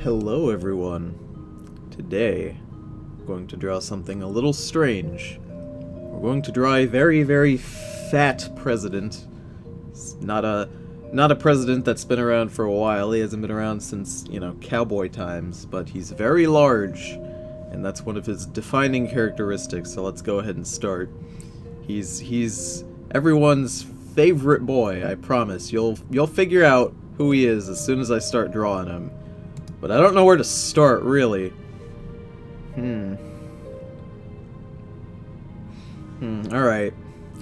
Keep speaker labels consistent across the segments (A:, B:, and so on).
A: Hello everyone. Today, I'm going to draw something a little strange. We're going to draw a very, very fat president. It's not a president that's been around for a while. He hasn't been around since, you know, cowboy times, but he's very large, and that's one of his defining characteristics, so let's go ahead and start. He's everyone's favorite boy, I promise. You'll figure out who he is as soon as I start drawing him. But I don't know where to start, really. Alright.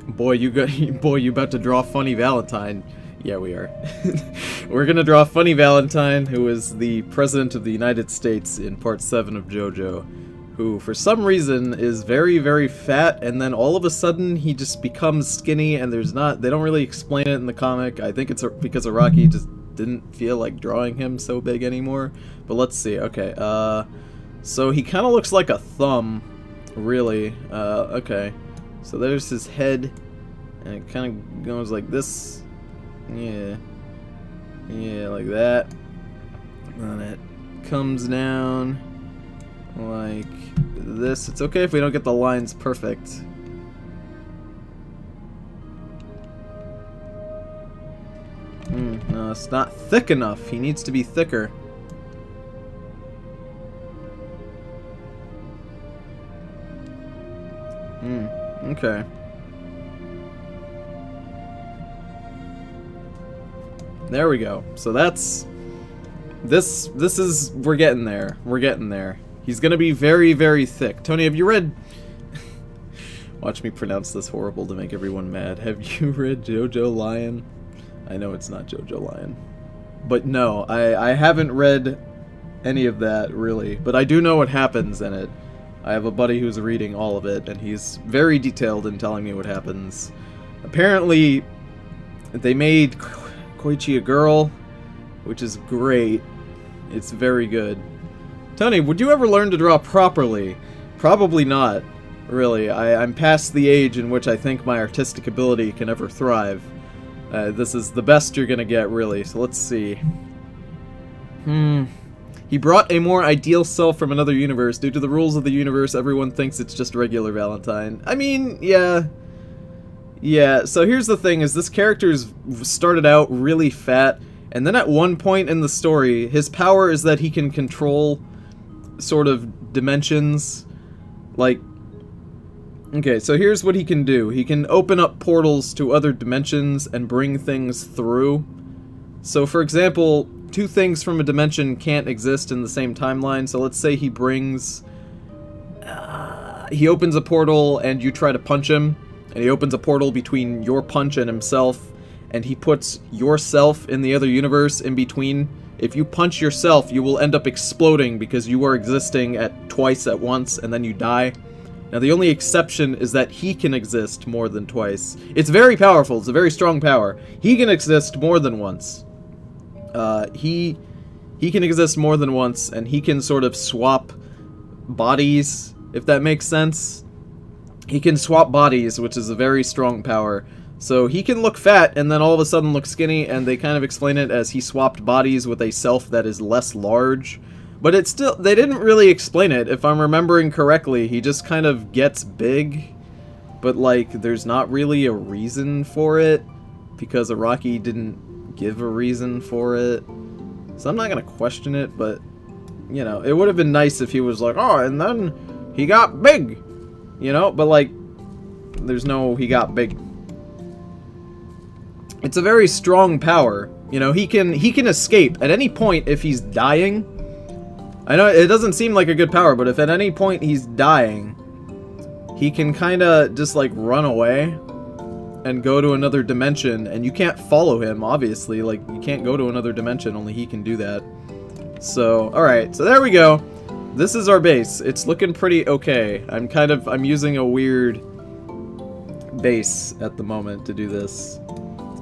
A: Boy, you about to draw Funny Valentine. Yeah, we are. We're gonna draw Funny Valentine, who is the President of the United States in Part 7 of JoJo, who, for some reason, is very, very fat, and then all of a sudden, he just becomes skinny, and they don't really explain it in the comic. I think it's because Araki just didn't feel like drawing him so big anymore. But let's see. Okay, so he kind of looks like a thumb, really. Okay. So there's his head, and it kind of goes like this. Yeah. Yeah, like that. And then it comes down like this. It's okay if we don't get the lines perfect. No, it's not thick enough. He needs to be thicker. Okay. There we go. So that's... This is... We're getting there. We're getting there. He's gonna be very, very thick. Tony, have you read... Watch me pronounce this horrible to make everyone mad. Have you read JoJo Lion? I know it's not JoJo Lion. But no, I haven't read any of that, really. But I do know what happens in it. I have a buddy who's reading all of it, and he's very detailed in telling me what happens. Apparently, they made Koichi a girl, which is great. It's very good. Tony, would you ever learn to draw properly? Probably not, really. I'm past the age in which I think my artistic ability can ever thrive. This is the best you're gonna get, really, so let's see. He brought a more ideal self from another universe. Due to the rules of the universe, everyone thinks it's just regular Valentine. I mean, yeah. Yeah, so here's the thing, is this character's started out really fat, and then at one point in the story, his power is that he can control sort of dimensions. Like, okay, so here's what he can do. He can open up portals to other dimensions and bring things through. So, for example, two things from a dimension can't exist in the same timeline. So let's say he brings... he opens a portal and you try to punch him. And he opens a portal between your punch and himself. And he puts yourself in the other universe in between. If you punch yourself, you will end up exploding because you are existing at twice at once and then you die. Now, the only exception is that he can exist more than twice. It's very powerful. It's a very strong power. He can exist more than once. He can exist more than once, and he can sort of swap bodies, if that makes sense. He can swap bodies, which is a very strong power. So he can look fat, and then all of a sudden look skinny, and they kind of explain it as he swapped bodies with a self that is less large. But it's still, they didn't really explain it, if I'm remembering correctly. He just kind of gets big, but like, there's not really a reason for it, because Araki didn't give a reason for it. So I'm not gonna question it, but, you know, it would have been nice if he was like, oh, and then he got big, you know, but like, there's no he got big. It's a very strong power, you know, he can escape at any point if he's dying. I know it doesn't seem like a good power, but if at any point he's dying, he can kinda just like run away and go to another dimension, and you can't follow him, obviously. Like, you can't go to another dimension, only he can do that. So, alright, so there we go. This is our base. It's looking pretty okay. I'm using a weird base at the moment to do this.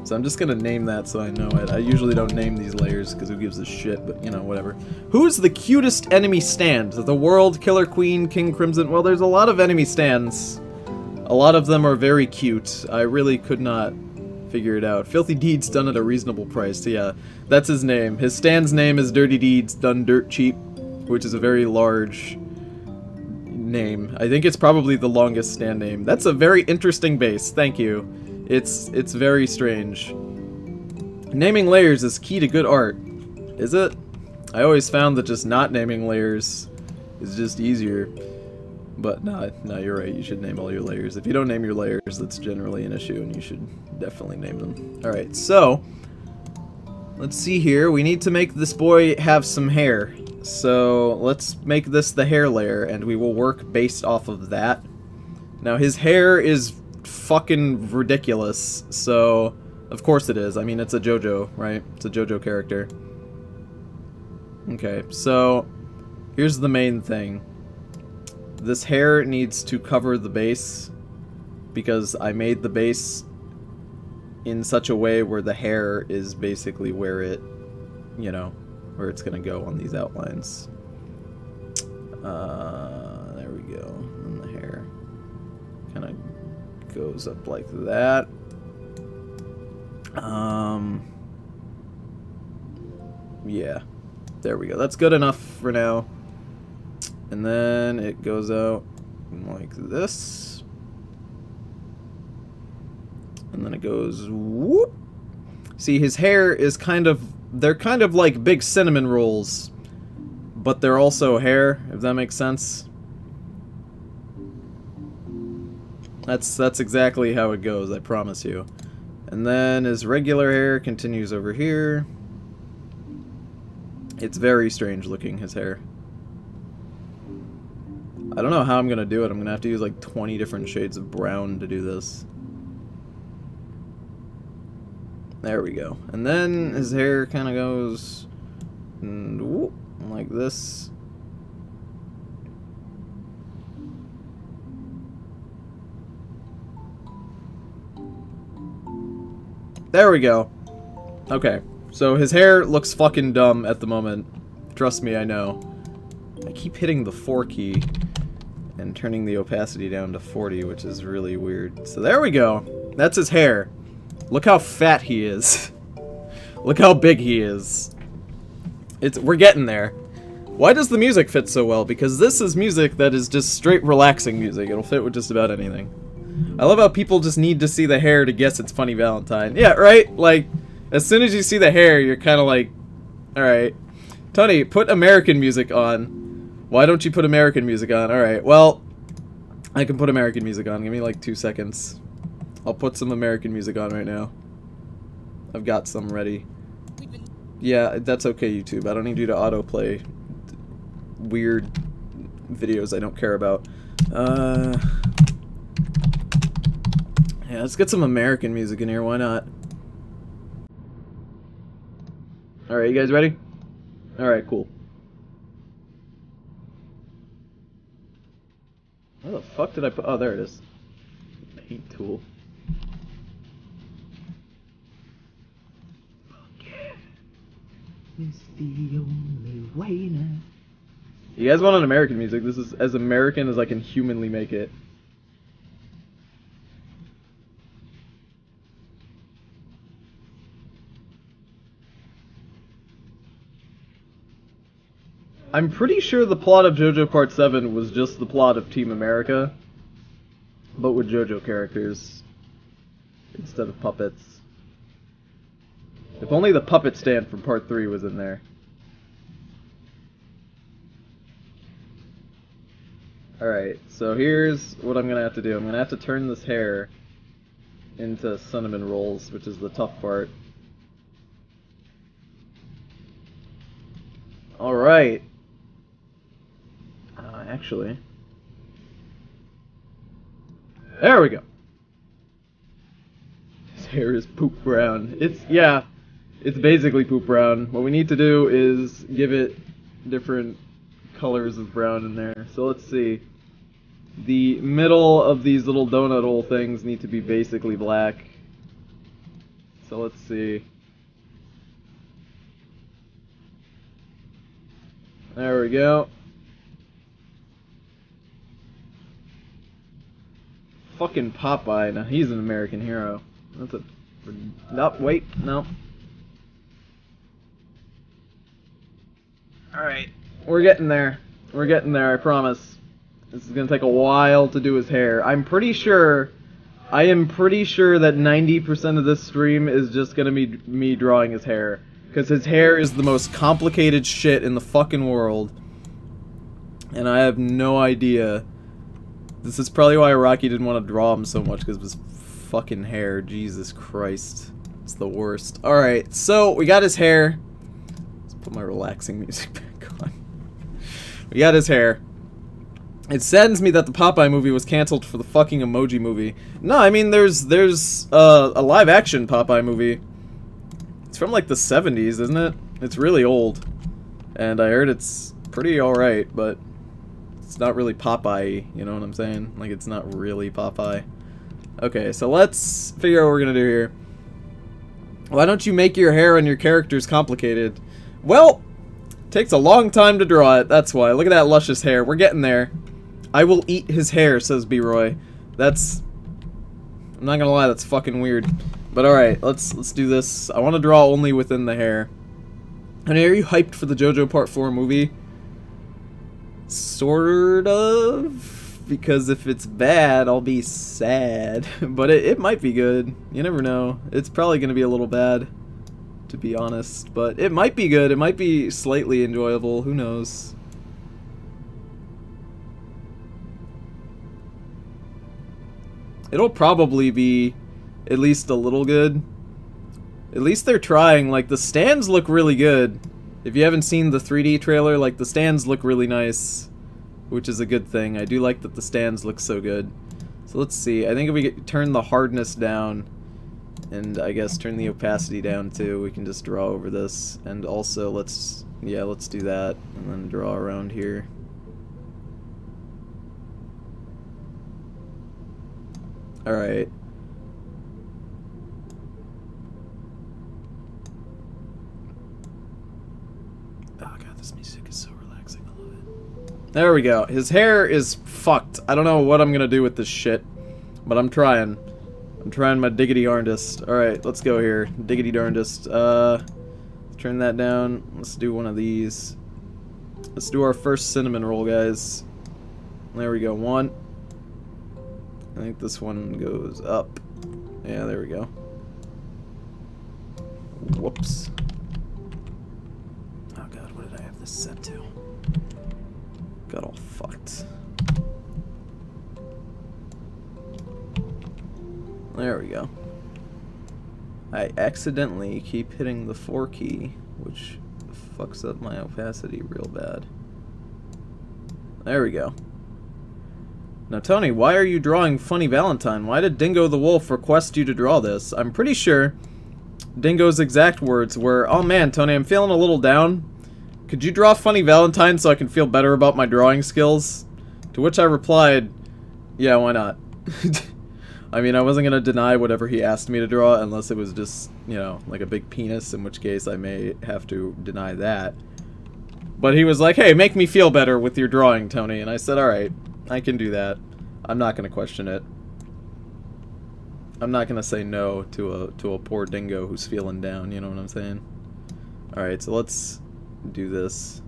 A: So I'm just gonna name that so I know it. I usually don't name these layers, because who gives a shit, but, you know, whatever. Who's the cutest enemy stand? The World, Killer Queen, King Crimson? Well, there's a lot of enemy stands. A lot of them are very cute. I really could not figure it out. Filthy Deeds done at a reasonable price. Yeah, that's his name. His stand's name is Dirty Deeds done dirt cheap, which is a very large name. I think it's probably the longest stand name. That's a very interesting base. Thank you. It's very strange. Naming layers is key to good art. Is it? I always found that just not naming layers is just easier. But no, you're right. You should name all your layers. If you don't name your layers, that's generally an issue, and you should definitely name them. Alright, so let's see here. We need to make this boy have some hair. So let's make this the hair layer, and we will work based off of that. Now, his hair is fucking ridiculous, so of course it is. I mean, it's a JoJo, right? It's a JoJo character. Okay, so here's the main thing. This hair needs to cover the base, because I made the base in such a way where the hair is basically where it, you know, where it's gonna go on these outlines. There we go. And the hair kind of goes up like that. Yeah. There we go. That's good enough for now. And then it goes out like this. And then it goes whoop. See, his hair is kind of, they're kind of like big cinnamon rolls, but they're also hair, if that makes sense. That's exactly how it goes, I promise you. And then his regular hair continues over here. It's very strange looking, his hair. I don't know how I'm gonna do it. I'm gonna have to use like 20 different shades of brown to do this. There we go. And then his hair kind of goes whoop, like this. There we go. Okay. So his hair looks fucking dumb at the moment. Trust me, I know. I keep hitting the 4 key and turning the opacity down to 40, which is really weird. So there we go. That's his hair. Look how fat he is. Look how big he is. We're getting there. Why does the music fit so well? Because this is music that is just straight relaxing music. It'll fit with just about anything. I love how people just need to see the hair to guess it's Funny Valentine. Yeah, right? Like, as soon as you see the hair, you're kind of like, alright. Tony, put American music on. Why don't you put American music on? Alright, well, I can put American music on. Give me like 2 seconds. I'll put some American music on right now. I've got some ready. Yeah, that's okay, YouTube. I don't need you to autoplay weird videos I don't care about. Yeah, let's get some American music in here. Why not? Alright, you guys ready? Alright, cool. Where the fuck did I put? Oh, there it is. Paint tool. It's the only way now. You guys want an American music? This is as American as I can humanly make it. I'm pretty sure the plot of JoJo Part 7 was just the plot of Team America, but with JoJo characters instead of puppets. If only the puppet stand from Part 3 was in there. Alright, so here's what I'm gonna have to do. I'm gonna have to turn this hair into cinnamon rolls, which is the tough part. Alright. Actually. There we go. His hair is poop brown. Yeah, it's basically poop brown. What we need to do is give it different colors of brown in there. So let's see. The middle of these little donut hole things need to be basically black. So let's see. There we go. Fucking Popeye. Now he's an American hero. Nope, wait, no. Alright. We're getting there. We're getting there, I promise. This is gonna take a while to do his hair. I am pretty sure that 90% of this stream is just gonna be me drawing his hair. Because his hair is the most complicated shit in the fucking world. And I have no idea. This is probably why Rocky didn't want to draw him so much, because of his fucking hair. Jesus Christ. It's the worst. Alright, so we got his hair. Let's put my relaxing music back on. We got his hair. It saddens me that the Popeye movie was cancelled for the fucking Emoji Movie. No, I mean, there's a live-action Popeye movie. It's from, like, the 70s, isn't it? It's really old. And I heard it's pretty alright, but it's not really Popeye, you know what I'm saying? Like, it's not really Popeye. Okay, so let's figure out what we're gonna do here. Why don't you make your hair and your characters complicated? Well, it takes a long time to draw it, that's why. Look at that luscious hair. We're getting there. I will eat his hair, says B-Roy. That's... I'm not gonna lie, that's fucking weird. But alright, let's do this. I want to draw only within the hair. Honey, are you hyped for the JoJo Part 4 movie? Sort of. Because if it's bad, I'll be sad. But it might be good. You never know. It's probably going to be a little bad, to be honest. But it might be good. It might be slightly enjoyable. Who knows? It'll probably be at least a little good. At least they're trying. Like, the stands look really good. If you haven't seen the 3D trailer, like, the stands look really nice, which is a good thing. I do like that the stands look so good. So let's see. I think if we turn the hardness down, and I guess turn the opacity down too, we can just draw over this. And also, let's do that, and then draw around here. Alright. Oh god, this music is so relaxing. I love it. There we go. His hair is fucked. I don't know what I'm gonna do with this shit, but I'm trying. I'm trying my diggity darndest. Alright, let's go here. Diggity darndest. Turn that down. Let's do one of these. Let's do our first cinnamon roll, guys. There we go. One. I think this one goes up. Yeah, there we go. Whoops. Oh god, what did I have this set to? Got all fucked. There we go. I accidentally keep hitting the 4 key, which fucks up my opacity real bad. There we go. Now, Tony, why are you drawing Funny Valentine? Why did Dingo the Wolf request you to draw this? I'm pretty sure Dingo's exact words were, "Oh man, Tony, I'm feeling a little down. Could you draw Funny Valentine so I can feel better about my drawing skills?" To which I replied, "Yeah, why not?" I mean, I wasn't going to deny whatever he asked me to draw unless it was just, you know, like a big penis, in which case I may have to deny that. But he was like, "Hey, make me feel better with your drawing, Tony." And I said, "Alright, I can do that. I'm not going to question it. I'm not going to say no to a poor dingo who's feeling down, you know what I'm saying?" Alright, so let's do this.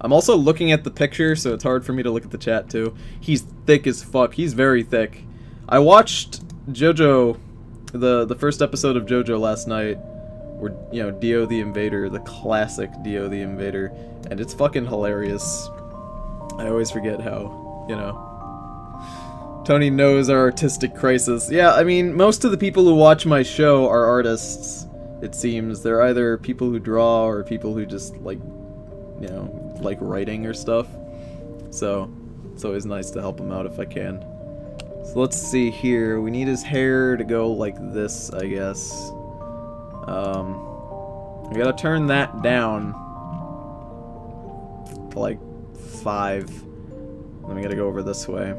A: I'm also looking at the picture, so it's hard for me to look at the chat too. He's thick as fuck. He's very thick. I watched JoJo, the first episode of JoJo last night, where, you know, Dio the Invader, the classic Dio the Invader, and it's fucking hilarious. I always forget how, you know, Tony knows our artistic crisis. Yeah, I mean, most of the people who watch my show are artists, it seems. They're either people who draw or people who just, like, you know, like writing or stuff. So, it's always nice to help them out if I can. So let's see here. We need his hair to go like this, I guess. I gotta turn that down to like 5. Then we gotta go over this way.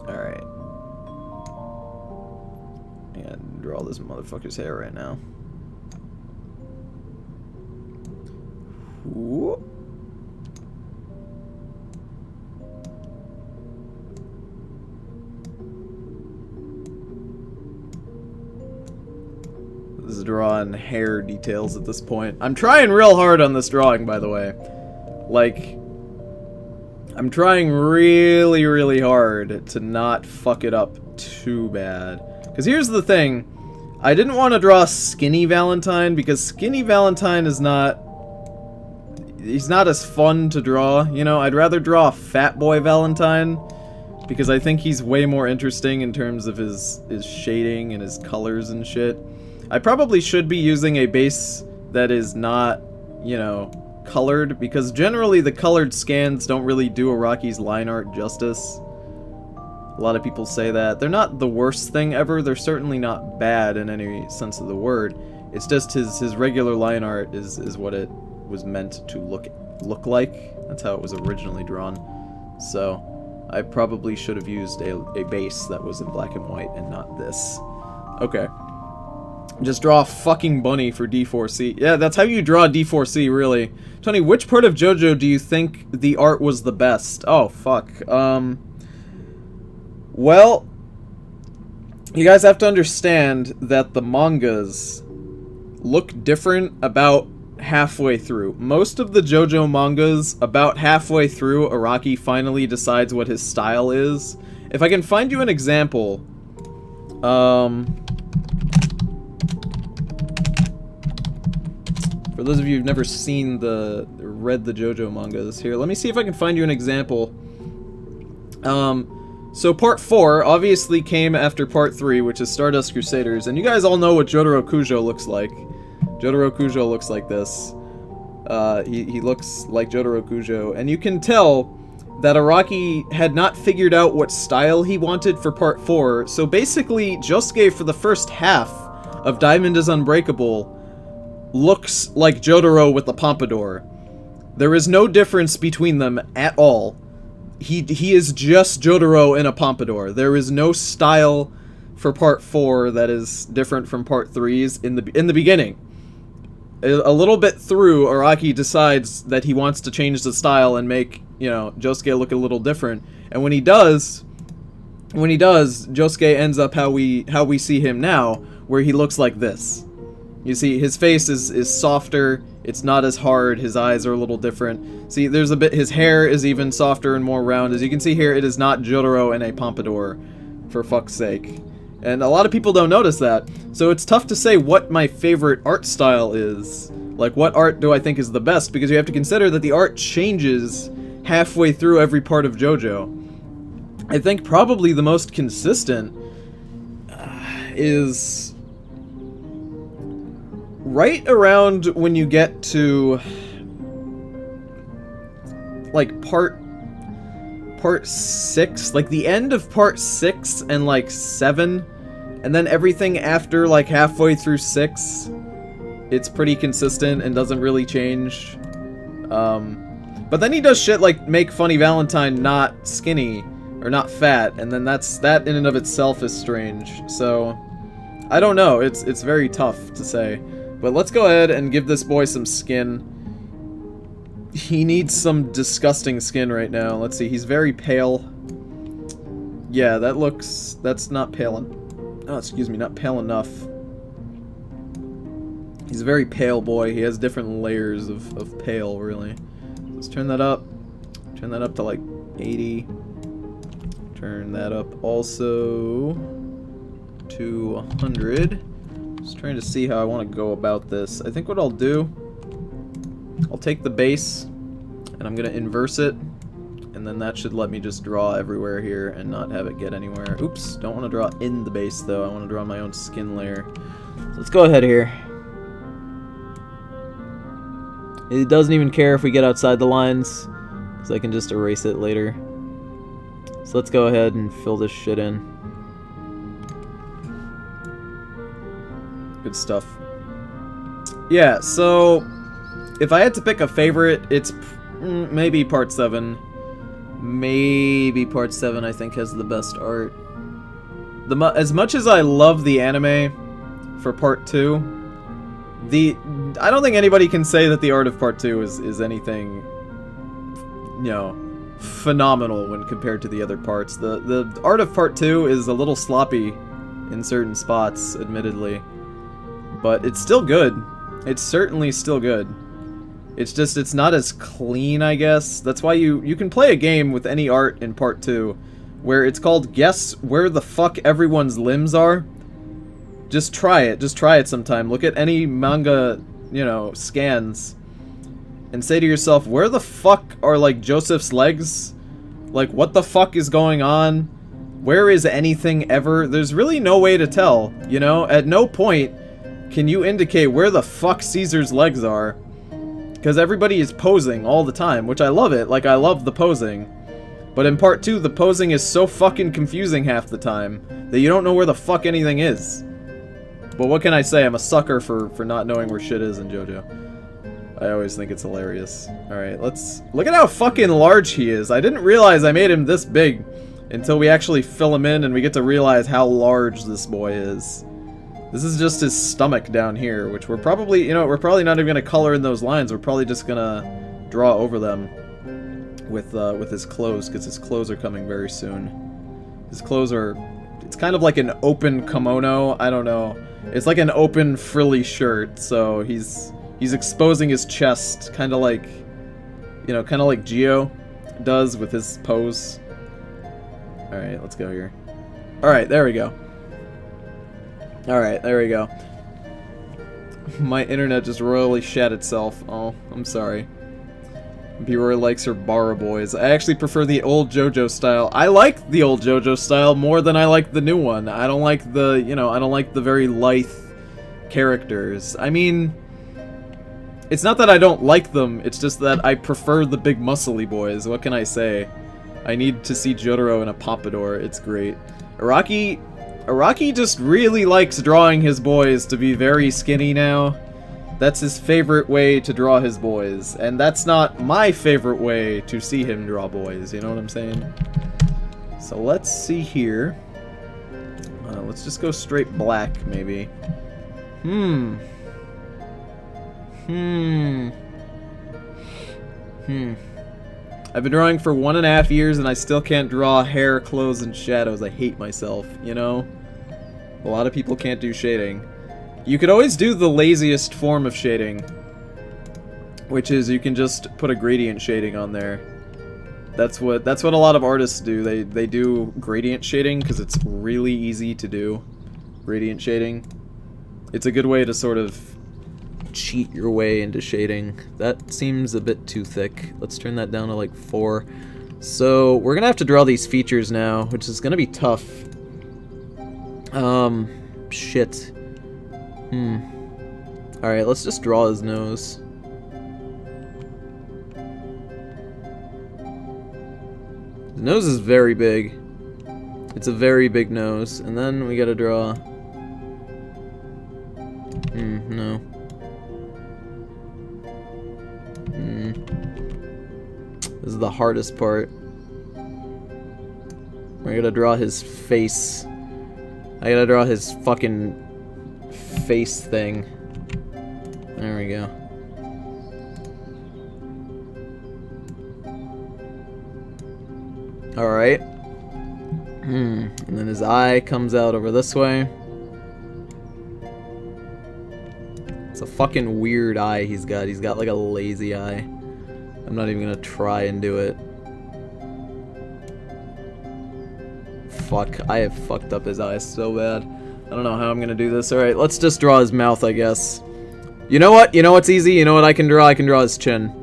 A: Alright. I gotta draw this motherfucker's hair right now. Whoop. is drawing hair details at this point. I'm trying real hard on this drawing, by the way. Like, I'm trying really, really hard to not fuck it up too bad. Because here's the thing. I didn't want to draw Skinny Valentine, because Skinny Valentine is not... He's not as fun to draw, you know? I'd rather draw Fat Boy Valentine, because I think he's way more interesting in terms of his shading and his colors and shit. I probably should be using a base that is not, you know, colored, because generally the colored scans don't really do Araki's line art justice. A lot of people say that. They're not the worst thing ever, they're certainly not bad in any sense of the word. It's just his regular line art is what it was meant to look like. That's how it was originally drawn. So I probably should have used a base that was in black and white and not this. Okay. Just draw a fucking bunny for D4C. Yeah, that's how you draw D4C, really. Tony, which part of JoJo do you think the art was the best? Oh, fuck. Well, you guys have to understand that the mangas look different about halfway through. Most of the JoJo mangas, about halfway through, Araki finally decides what his style is. If I can find you an example, for those of you who've never seen read the JoJo mangas, here, let me see if I can find you an example. So part 4 obviously came after part 3, which is Stardust Crusaders, and you guys all know what Jotaro Kujo looks like. Jotaro Kujo looks like this. He looks like Jotaro Kujo, and you can tell that Araki had not figured out what style he wanted for part 4, so basically Josuke for the first half of Diamond is Unbreakable looks like Jotaro with the pompadour. There is no difference between them at all. He is just Jotaro in a pompadour. There is no style for part 4 that is different from part 3's in the beginning. A little bit through, Araki decides that he wants to change the style and make, you know, Josuke look a little different. And when he does, Josuke ends up how we see him now, where he looks like this. You see, his face is softer, it's not as hard, his eyes are a little different. See, there's a bit, his hair is even softer and more round. As you can see here, it is not Jotaro in a pompadour, for fuck's sake. And a lot of people don't notice that. So it's tough to say what my favorite art style is. Like, what art do I think is the best? Because you have to consider that the art changes halfway through every part of JoJo. I think probably the most consistent is right around when you get to like part 6, like the end of part 6 and like 7, and then everything after like halfway through 6, it's pretty consistent and doesn't really change. But then he does shit like make Funny Valentine not skinny or not fat, and then that in and of itself is strange. So I don't know, it's very tough to say. But let's go ahead and give this boy some skin. He needs some disgusting skin right now. Let's see, he's very pale. Yeah, that's not pale. Oh, excuse me, not pale enough. He's a very pale boy. He has different layers of pale, really. Let's turn that up. Turn that up to like 80. Turn that up also to 100. Just trying to see how I want to go about this. I think what I'll do, I'll take the base and I'm going to inverse it, and then that should let me just draw everywhere here and not have it get anywhere. Oops, don't want to draw in the base though. I want to draw my own skin layer. So let's go ahead here. It doesn't even care if we get outside the lines, because I can just erase it later. So let's go ahead and fill this shit in. Good stuff. Yeah, so if I had to pick a favorite, it's maybe part 7. Maybe part 7 I think has the best art. As much as I love the anime for part 2, I don't think anybody can say that the art of part 2 is anything, you know, phenomenal when compared to the other parts. The art of part 2 is a little sloppy in certain spots, admittedly. But it's still good. It's certainly still good. It's just, it's not as clean, I guess. That's why you can play a game with any art in Part 2, where it's called Guess Where the Fuck Everyone's Limbs Are. Just try it. Just try it sometime. Look at any manga, you know, scans, and say to yourself, where the fuck are, like, Joseph's legs? Like, what the fuck is going on? Where is anything ever? There's really no way to tell, you know? At no point can you indicate where the fuck Caesar's legs are. Because everybody is posing all the time, which I love it. Like, I love the posing. But in Part 2, the posing is so fucking confusing half the time that you don't know where the fuck anything is. But what can I say? I'm a sucker for not knowing where shit is in JoJo. I always think it's hilarious. Alright, let's... Look at how fucking large he is. I didn't realize I made him this big until we actually fill him in and we get to realize how large this boy is. This is just his stomach down here, which we're probably, you know, we're probably not even going to color in those lines. We're probably just going to draw over them with his clothes, because his clothes are coming very soon. His clothes are, it's kind of like an open kimono, I don't know. It's like an open frilly shirt, so he's exposing his chest, kind of like, you know, kind of like Gio does with his pose. Alright, let's go here. Alright, there we go. Alright, there we go. My internet just royally shat itself. Oh, I'm sorry. B-Roy likes her Barra Boys. I actually prefer the old JoJo style. I like the old JoJo style more than I like the new one. I don't like the, you know, I don't like the very lithe characters. I mean, it's not that I don't like them, it's just that I prefer the big muscly boys. What can I say? I need to see Jotaro in a pompadour. It's great. Araki just really likes drawing his boys to be very skinny now. That's his favorite way to draw his boys, and that's not my favorite way to see him draw boys, you know what I'm saying? So let's see here. Let's just go straight black, maybe. I've been drawing for 1.5 years and I still can't draw hair, clothes, and shadows. I hate myself, you know? A lot of people can't do shading. You could always do the laziest form of shading, which is you can just put a gradient shading on there. That's what a lot of artists do. They do gradient shading because it's really easy to do. Gradient shading. It's a good way to sort of cheat your way into shading. That seems a bit too thick. Let's turn that down to like 4. So we're gonna have to draw these features now, which is gonna be tough. Shit. Alright, let's just draw his nose. His nose is very big. It's a very big nose. And then we gotta draw... no. This is the hardest part. We're gonna draw his face. I gotta draw his fucking face thing. There we go. Alright. And then his eye comes out over this way. It's a fucking weird eye he's got. He's got like a lazy eye. I'm not even gonna try and do it. Fuck, I have fucked up his eyes so bad. I don't know how I'm gonna do this. Alright, let's just draw his mouth, I guess. You know what? You know what's easy? You know what I can draw? I can draw his chin.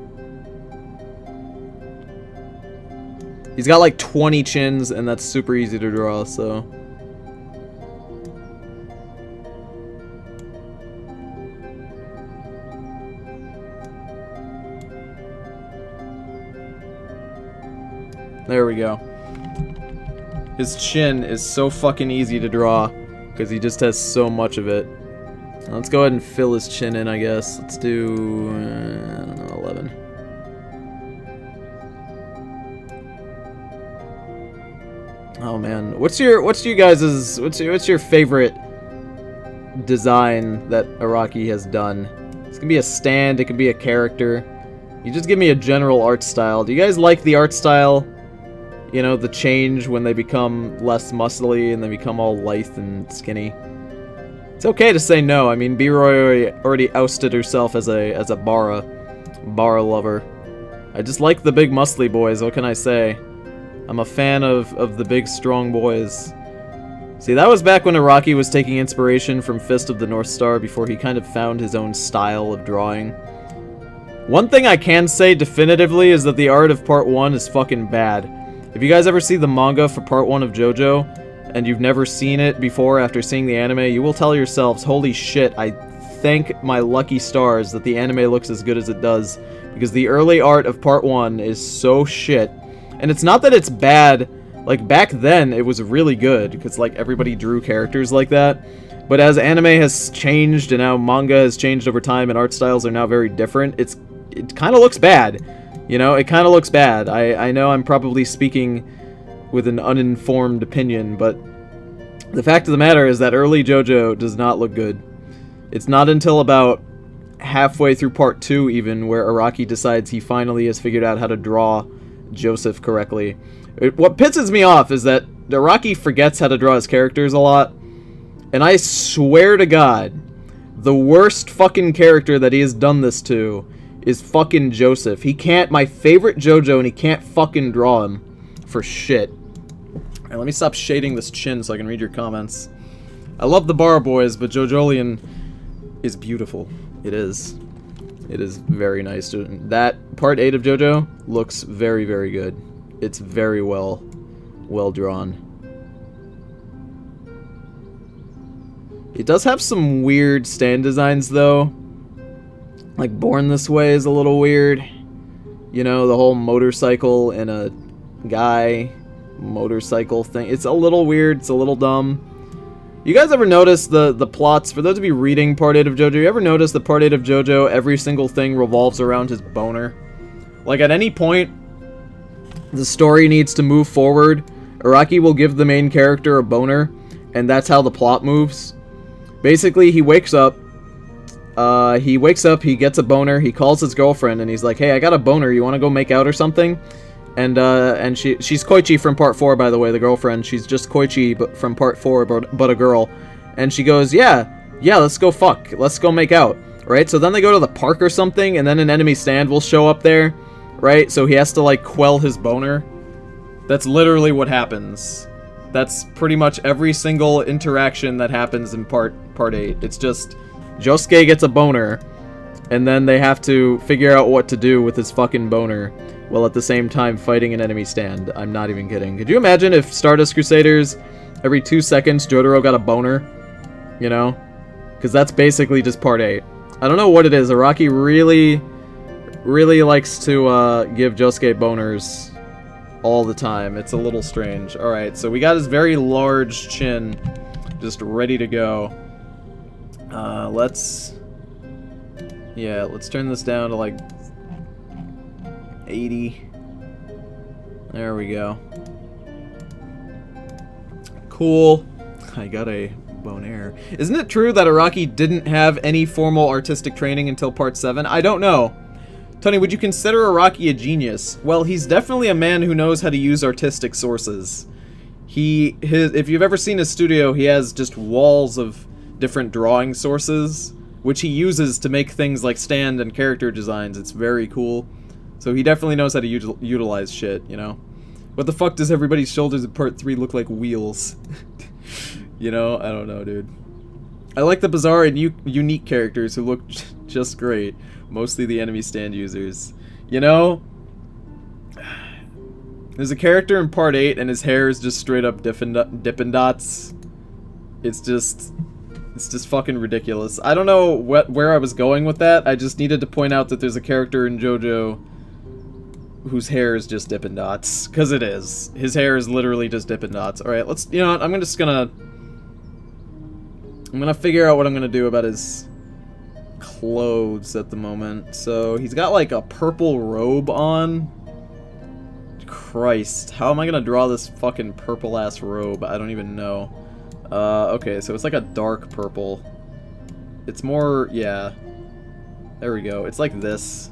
A: He's got like 20 chins, and that's super easy to draw, so... There we go. His chin is so fucking easy to draw, because he just has so much of it. Let's go ahead and fill his chin in, I guess. Let's do... I don't know, 11. Oh man, what's your favorite design that Araki has done? This can be a stand, it can be a character. You just give me a general art style. Do you guys like the art style? You know, the change when they become less muscly and they become all lithe and skinny. It's okay to say no. I mean, B-Roy already ousted herself as a Bara lover. I just like the big muscly boys, what can I say? I'm a fan of the big strong boys. See, that was back when Araki was taking inspiration from Fist of the North Star before he kind of found his own style of drawing. One thing I can say definitively is that the art of Part 1 is fucking bad. If you guys ever see the manga for Part 1 of JoJo, and you've never seen it before after seeing the anime, you will tell yourselves, holy shit, I thank my lucky stars that the anime looks as good as it does, because the early art of Part 1 is so shit. And it's not that it's bad, like, back then it was really good, because, like, everybody drew characters like that. But as anime has changed, and now manga has changed over time, and art styles are now very different, it kind of looks bad. You know, it kind of looks bad. I know I'm probably speaking with an uninformed opinion, but the fact of the matter is that early JoJo does not look good. It's not until about halfway through Part 2, even, where Araki decides he finally has figured out how to draw Joseph correctly. What pisses me off is that Araki forgets how to draw his characters a lot, and I swear to God, the worst fucking character that he has done this to is fucking Joseph. He can't, my favorite JoJo, and he can't fucking draw him for shit. Alright, let me stop shading this chin so I can read your comments. I love the Bar Boys, but JoJolian is beautiful. It is. It is very nice. That Part 8 of JoJo looks very, very good. It's very well drawn. It does have some weird stand designs, though. Like, Born This Way is a little weird. You know, the whole motorcycle and a guy motorcycle thing. It's a little weird. It's a little dumb. You guys ever notice the plots? For those of you reading Part 8 of JoJo, you ever notice the Part 8 of JoJo, every single thing revolves around his boner? Like, at any point the story needs to move forward, Araki will give the main character a boner, and that's how the plot moves. Basically, he wakes up, he gets a boner, he calls his girlfriend, and he's like, hey, I got a boner, you wanna go make out or something? And she's Koichi from Part 4, by the way, the girlfriend. She's just Koichi but from Part 4, but a girl. And she goes, yeah, let's go fuck. Let's go make out. Right? So then they go to the park or something, and then an enemy stand will show up there. Right? So he has to, like, quell his boner. That's literally what happens. That's pretty much every single interaction that happens in Part 8. It's just, Josuke gets a boner, and then they have to figure out what to do with his fucking boner, while at the same time fighting an enemy stand. I'm not even kidding. Could you imagine if Stardust Crusaders, every 2 seconds, Jotaro got a boner? You know? Because that's basically just Part 8. I don't know what it is. Araki really likes to give Josuke boners all the time. It's a little strange. Alright, so we got his very large chin just ready to go. Let's turn this down to like 80. There we go. Cool. I got a bonaire. Isn't it true that Araki didn't have any formal artistic training until Part 7? I don't know. Tony, would you consider Araki a genius? Well, he's definitely a man who knows how to use artistic sources. If you've ever seen his studio, he has just walls of different drawing sources, which he uses to make things like stand and character designs. It's very cool. So he definitely knows how to utilize shit, you know? What the fuck does everybody's shoulders in Part 3 look like wheels? You know? I don't know, dude. I like the bizarre and unique characters who look just great. Mostly the enemy stand users. You know? There's a character in Part 8 and his hair is just straight up Dippin' Dots. It's just fucking ridiculous. I don't know where I was going with that. I just needed to point out that there's a character in JoJo whose hair is just Dippin' Dots. Because it is. His hair is literally just Dippin' Dots. Alright, let's... You know what? I'm gonna figure out what I'm gonna do about his clothes at the moment. So, he's got like a purple robe on. Christ. How am I gonna draw this fucking purple-ass robe? I don't even know. Okay, so it's like a dark purple. It's more... yeah. There we go. It's like this.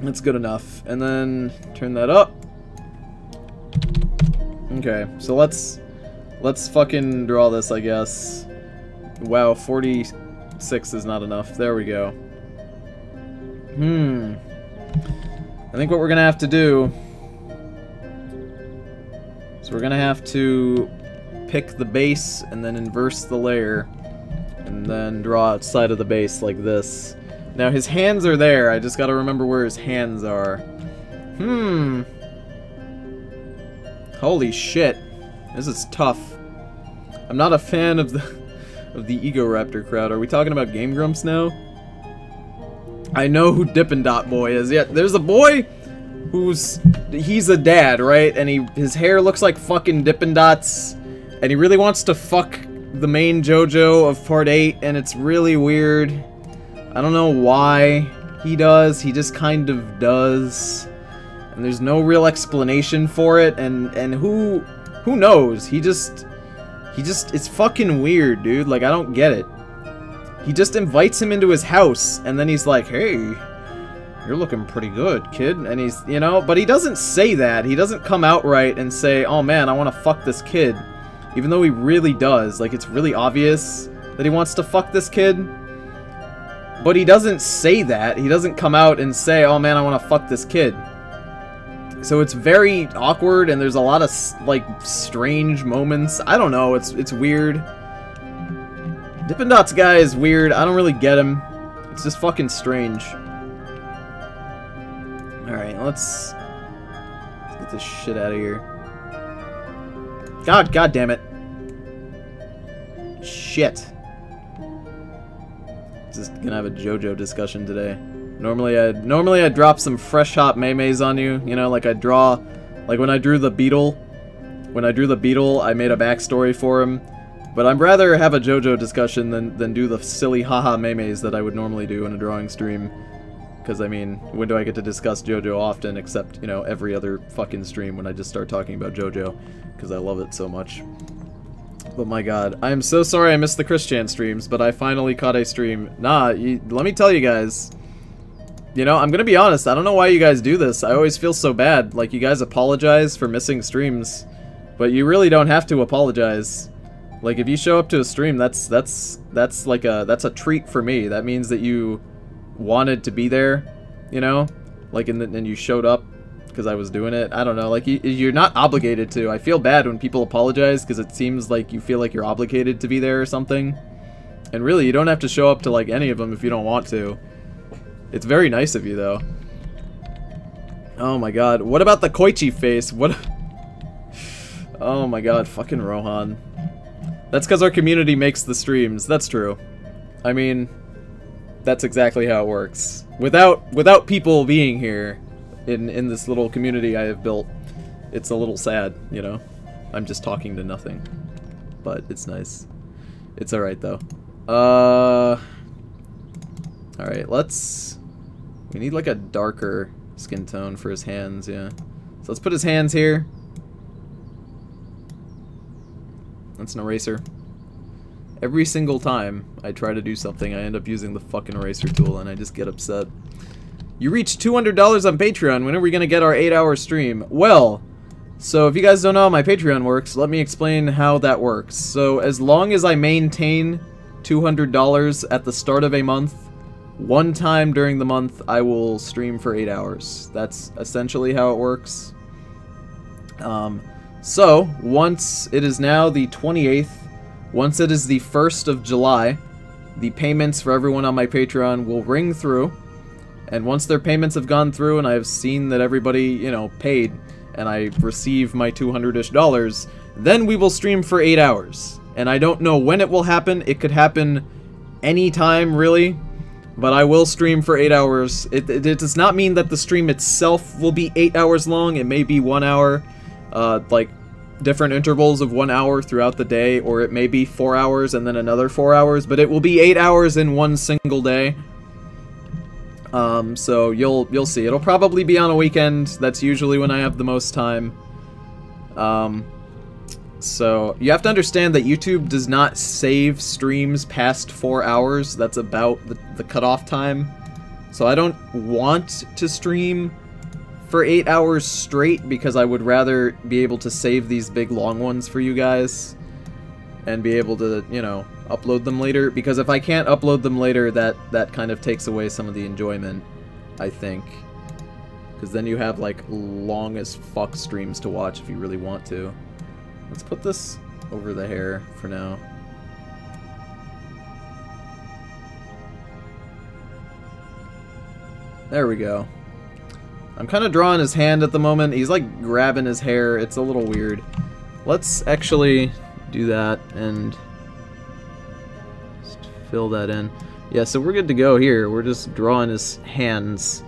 A: That's good enough. And then turn that up. Okay, so let's Let's fucking draw this, I guess. Wow, 46 is not enough. There we go. I think what we're gonna have to do is we're gonna have to pick the base and then inverse the layer and then draw outside of the base like this. Now his hands are there, I just gotta remember where his hands are. Holy shit. This is tough. I'm not a fan of the Ego Raptor crowd. Are we talking about Game Grumps now? I know who Dippin' Dot Boy is. Yeah, there's a boy he's a dad, right? And his hair looks like fucking Dippin' Dots, and he really wants to fuck the main JoJo of Part 8, and it's really weird. I don't know why he does. He just kind of does. And there's no real explanation for it, and who knows? He just it's fucking weird, dude. Like, I don't get it. He just invites him into his house, and then he's like, hey, you're looking pretty good, kid. And he's, you know, but he doesn't say that. He doesn't come out right and say, oh man, I want to fuck this kid. Even though he really does. Like, it's really obvious that he wants to fuck this kid. But he doesn't say that. He doesn't come out and say, oh man, I want to fuck this kid. So it's very awkward, and there's a lot of, like, strange moments. I don't know, it's weird. Dippin' Dots guy is weird. I don't really get him. It's just fucking strange. Alright, let's get this shit out of here. God damn it. Shit. Just gonna have a JoJo discussion today. Normally I'd drop some fresh hot memes on you, you know, like I'd draw, like when I drew the Beetle. When I drew the Beetle, I made a backstory for him. But I'd rather have a JoJo discussion than do the silly haha memes that I would normally do in a drawing stream. Because, I mean, when do I get to discuss JoJo often, except, you know, every other fucking stream when I just start talking about JoJo. Because I love it so much. But my god, I am so sorry I missed the Christian streams, but I finally caught a stream. Nah, let me tell you guys. You know, I'm gonna be honest, I don't know why you guys do this. I always feel so bad. Like, you guys apologize for missing streams. But you really don't have to apologize. Like, if you show up to a stream, that's a treat for me. That means that you wanted to be there, you know? Like, and you showed up because I was doing it. I don't know, like, you're not obligated to. I feel bad when people apologize because it seems like you feel like you're obligated to be there or something. And really, you don't have to show up to, like, any of them if you don't want to. It's very nice of you, though. Oh my god, what about the Koichi face? What? Oh my god, fucking Rohan. That's because our community makes the streams. That's true. I mean, that's exactly how it works. Without people being here in this little community I have built, it's a little sad, you know? I'm just talking to nothing. But it's nice. It's alright, though. Alright, we need, like, a darker skin tone for his hands, yeah. So let's put his hands here. That's an eraser. Every single time I try to do something, I end up using the fucking eraser tool, and I just get upset. You reached $200 on Patreon. When are we gonna get our 8-hour stream? Well, so if you guys don't know how my Patreon works, let me explain how that works. So as long as I maintain $200 at the start of a month, one time during the month, I will stream for 8 hours. That's essentially how it works. So, once it is now the 28th, once it is the 1st of July, the payments for everyone on my Patreon will ring through, and once their payments have gone through and I've seen that everybody, you know, paid, and I receive my $200-ish, then we will stream for 8 hours. And I don't know when it will happen. It could happen anytime, really, but I will stream for 8 hours. It does not mean that the stream itself will be 8 hours long. It may be 1 hour. Like, different intervals of 1 hour throughout the day, or it may be 4 hours and then another 4 hours, but it will be 8 hours in one single day. So you'll see. It'll probably be on a weekend. That's usually when I have the most time. So you have to understand that YouTube does not save streams past 4 hours. That's about the cutoff time. So I don't want to stream for 8 hours straight because I would rather be able to save these big long ones for you guys. and be able to, you know, upload them later. Because if I can't upload them later, that kind of takes away some of the enjoyment, I think. Because then you have, like, long as fuck streams to watch if you really want to. Let's put this over the hair for now. There we go. I'm kind of drawing his hand at the moment. He's, like, grabbing his hair. It's a little weird. Let's actually do that and just fill that in. Yeah, so we're good to go here. We're just drawing his hands.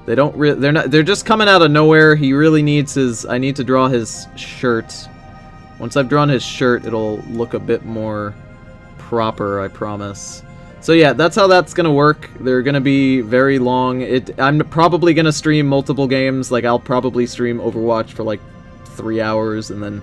A: They don't they're just coming out of nowhere. He really needs his, I need to draw his shirt. Once I've drawn his shirt, it'll look a bit more proper, I promise. So yeah, that's how that's gonna work. They're gonna be very long. I'm probably gonna stream multiple games. Like, I'll probably stream Overwatch for like 3 hours, and then,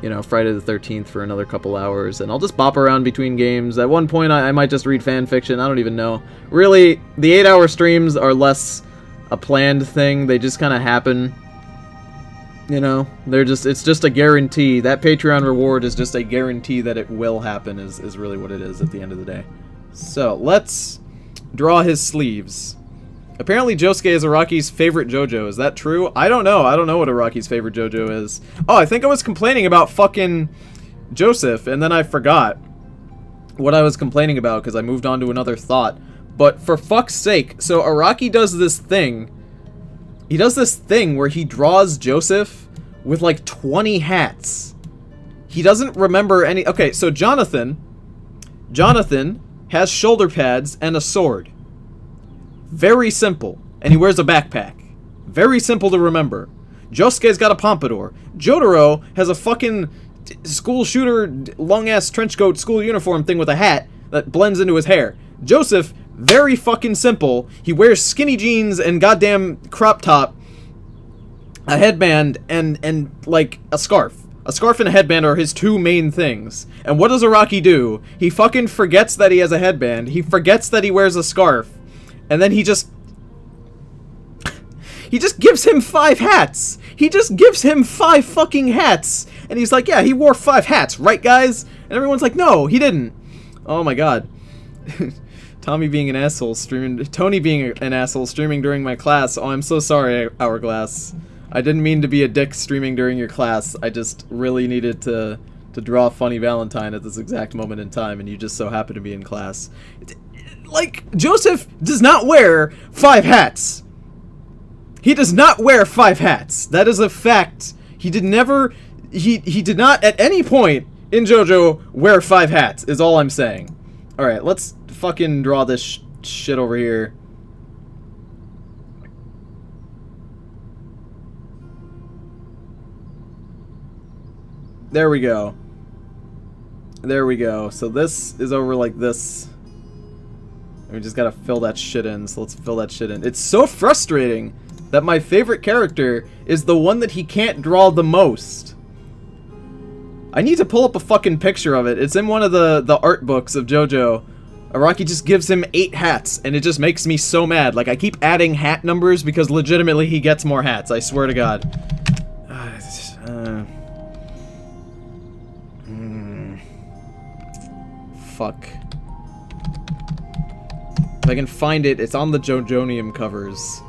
A: you know, Friday the 13th for another couple hours, and I'll just bop around between games. At one point, I might just read fan fiction. I don't even know. Really, the 8-hour streams are less a planned thing. They just kind of happen. You know, it's just a guarantee. That Patreon reward is just a guarantee that it will happen, is really what it is at the end of the day. So, let's draw his sleeves. Apparently Josuke is Araki's favorite JoJo. Is that true? I don't know. I don't know what Araki's favorite JoJo is. Oh, I think I was complaining about fucking Joseph, and then I forgot what I was complaining about because I moved on to another thought. But for fuck's sake, so Araki does this thing. He does this thing where he draws Joseph with like 20 hats. He doesn't remember any... Okay, so Jonathan has shoulder pads and a sword. Very simple. And he wears a backpack. Very simple to remember. Josuke's got a pompadour. Jotaro has a fucking school shooter, long-ass trenchcoat school uniform thing with a hat that blends into his hair. Joseph, very fucking simple. He wears skinny jeans and goddamn crop top, a headband, and like, a scarf. A scarf and a headband are his two main things. And what does Araki do? He fucking forgets that he has a headband. He forgets that he wears a scarf. And then he just gives him 5 hats. He just gives him 5 fucking hats. And he's like, yeah, he wore 5 hats, right, guys? And everyone's like, no, he didn't. Oh my god. Tommy being an asshole streaming... Tony being an asshole streaming during my class. Oh, I'm so sorry, Hourglass. I didn't mean to be a dick streaming during your class. I just really needed to draw a funny Valentine at this exact moment in time, and you just so happen to be in class. Like, Joseph does not wear 5 hats. He does not wear 5 hats. That is a fact. He did never... He did not at any point in JoJo wear 5 hats, is all I'm saying. Alright, let's fucking draw this shit over here. There we go. There we go. So this is over like this. We just gotta fill that shit in, so let's fill that shit in. It's so frustrating that my favorite character is the one that he can't draw the most. I need to pull up a fucking picture of it. It's in one of the art books of JoJo. Araki just gives him 8 hats, and it just makes me so mad. Like, I keep adding hat numbers because legitimately he gets more hats, I swear to god. Fuck. If I can find it, it's on the JoJonium covers.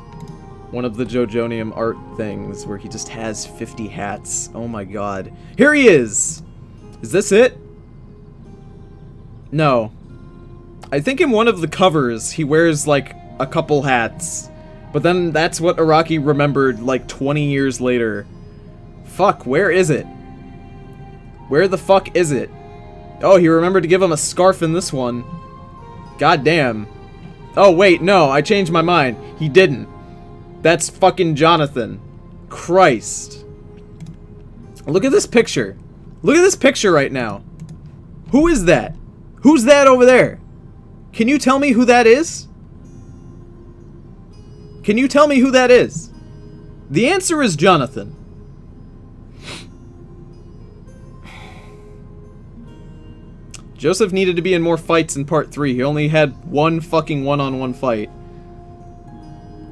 A: One of the JoJonium art things where he just has 50 hats. Oh my god. Here he is! Is this it? No. I think in one of the covers he wears like a couple hats. But then that's what Araki remembered like 20 years later. Fuck, where is it? Where the fuck is it? Oh, he remembered to give him a scarf in this one. God damn. Oh, wait, no, I changed my mind. He didn't. That's fucking Jonathan. Christ. Look at this picture. Look at this picture right now. Who is that? Who's that over there? Can you tell me who that is? Can you tell me who that is? The answer is Jonathan. Joseph needed to be in more fights in part 3. He only had one fucking one-on-one fight.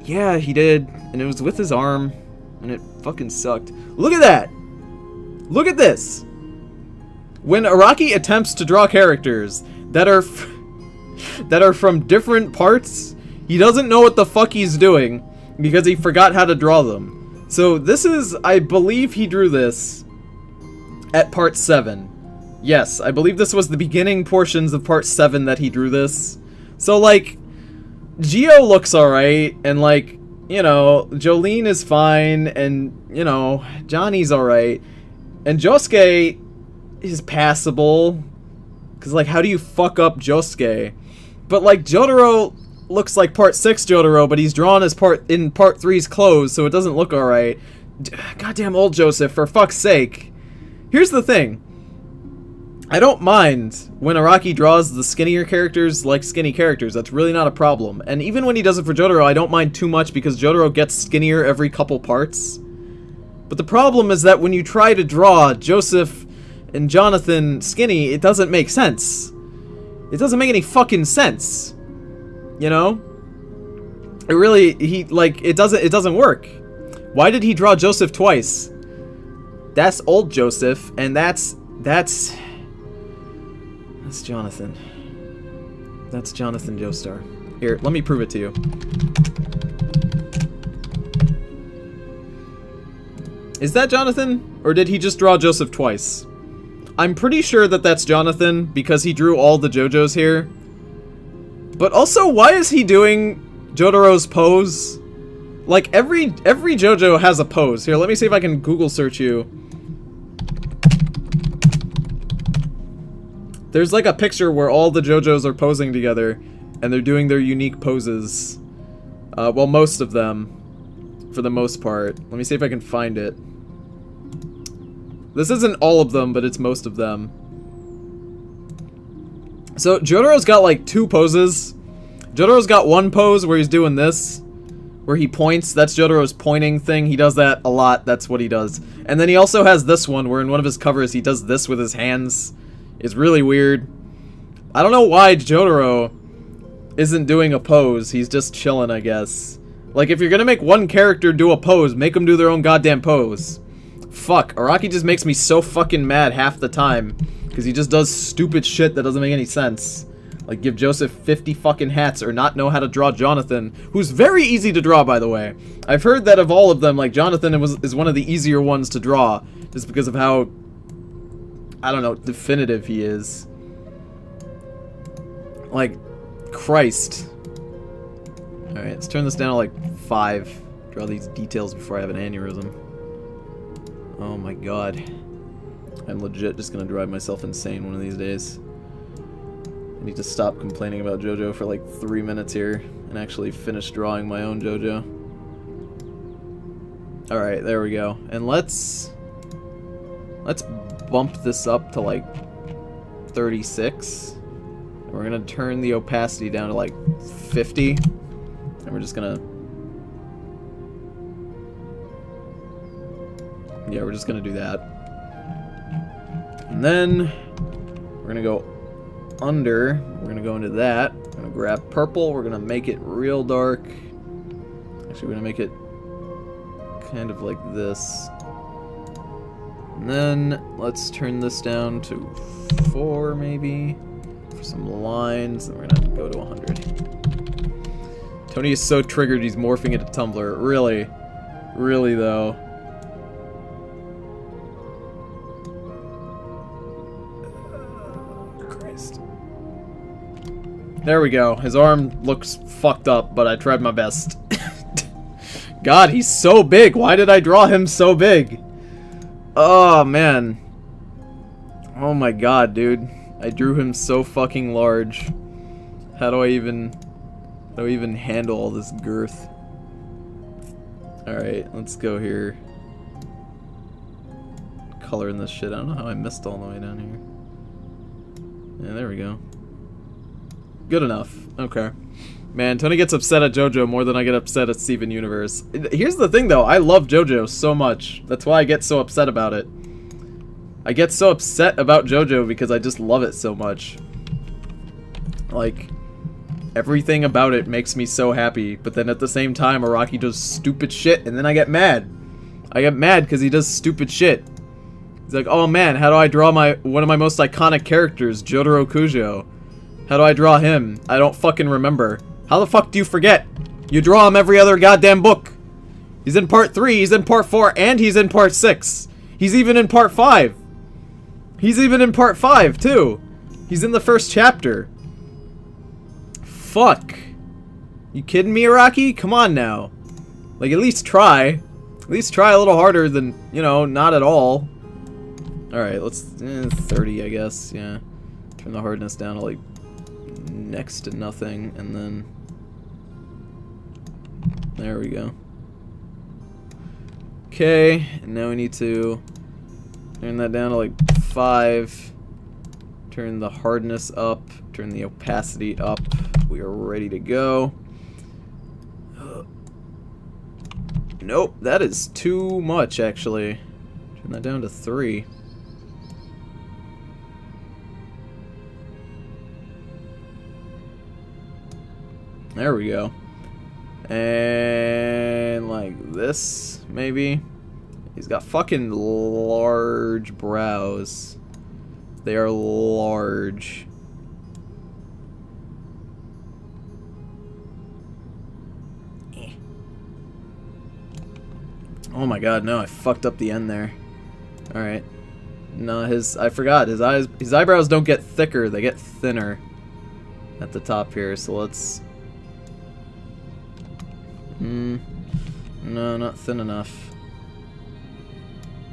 A: Yeah, he did. And it was with his arm. And it fucking sucked. Look at that! Look at this! When Araki attempts to draw characters that are that are from different parts, he doesn't know what the fuck he's doing because he forgot how to draw them. So this is, I believe he drew this at part 7. Yes, I believe this was the beginning portions of part 7 that he drew this. So, like, Gio looks alright, and, like, you know, Jolene is fine, and, you know, Johnny's alright. And Josuke is passable. Because, like, how do you fuck up Josuke? But, like, Jotaro looks like part 6 Jotaro, but he's drawn as part 3's clothes, so it doesn't look alright. Goddamn old Joseph, for fuck's sake. Here's the thing. I don't mind when Araki draws the skinnier characters like skinny characters. That's really not a problem. And even when he does it for Jotaro, I don't mind too much because Jotaro gets skinnier every couple parts. But the problem is that when you try to draw Joseph and Jonathan skinny, it doesn't make sense. It doesn't make any fucking sense. You know? It really, it doesn't work. Why did he draw Joseph twice? That's old Joseph, and that's Jonathan. That's Jonathan Joestar. Here, let me prove it to you. Is that Jonathan? Or did he just draw Joseph twice? I'm pretty sure that that's Jonathan because he drew all the JoJos here. But also, why is he doing Jotaro's pose? Like, every JoJo has a pose. Here, let me see if I can Google search you. There's like a picture where all the JoJos are posing together, and they're doing their unique poses. Well, most of them, for the most part. Let me see if I can find it. This isn't all of them, but it's most of them. So, Jotaro's got like 2 poses. Jotaro's got one pose where he's doing this, where he points. That's Jotaro's pointing thing. He does that a lot. That's what he does. And then he also has this one, where in one of his covers he does this with his hands. It's really weird. I don't know why Jotaro isn't doing a pose. He's just chilling, I guess. Like, if you're gonna make one character do a pose, make them do their own goddamn pose. Fuck, Araki just makes me so fucking mad half the time. Because he just does stupid shit that doesn't make any sense. Like, give Joseph 50 fucking hats or not know how to draw Jonathan, who's very easy to draw, by the way. I've heard that of all of them, like, Jonathan is one of the easier ones to draw. Just because of how, I don't know, definitive he is. Like, Christ. Alright, let's turn this down to like 5. Draw these details before I have an aneurysm. Oh my god. I'm legit just gonna drive myself insane one of these days. I need to stop complaining about JoJo for like 3 minutes here and actually finish drawing my own JoJo. Alright, there we go. And let's bump this up to like 36. And we're gonna turn the opacity down to like 50. And we're just gonna... yeah, we're just gonna do that. And then we're gonna go under. We're gonna go into that. We're gonna grab purple. We're gonna make it real dark. Actually, we're gonna make it kind of like this. And then let's turn this down to 4 maybe for some lines. Then we're gonna go to 100. Tony is so triggered he's morphing into Tumblr. Really? Really though. Christ. There we go. His arm looks fucked up, but I tried my best. God, he's so big. Why did I draw him so big? Oh, man. Oh my god, dude. I drew him so fucking large. How do I even handle all this girth? Alright, let's go here. Coloring this shit. I don't know how I missed all the way down here. Yeah, there we go. Good enough. Okay. Man, Tony gets upset at JoJo more than I get upset at Steven Universe. Here's the thing, though. I love JoJo so much. That's why I get so upset about it. I get so upset about JoJo because I just love it so much. Like, everything about it makes me so happy. But then at the same time, Araki does stupid shit, and then I get mad. I get mad because he does stupid shit. He's like, oh man, how do I draw one of my most iconic characters, Jotaro Kujo? How do I draw him? I don't fucking remember. How the fuck do you forget? You draw him every other goddamn book. He's in part 3, he's in part 4, and he's in part 6. He's even in part 5. He's even in part 5, too. He's in the first chapter. Fuck. You kidding me, Araki? Come on now. Like, at least try. At least try a little harder than, you know, not at all. Alright, let's... 30, I guess, yeah. Turn the hardness down to, like, next to nothing, and then... There we go. Okay, and now we need to turn that down to like 5. Turn the hardness up. Turn the opacity up. We are ready to go. Nope, that is too much actually. Turn that down to 3. There we go. And like this, maybe. He's got fucking large brows. They are large. Oh my god, no, I fucked up the end there. Alright. No, I forgot, his eyebrows don't get thicker, they get thinner at the top here, so let's... No, not thin enough.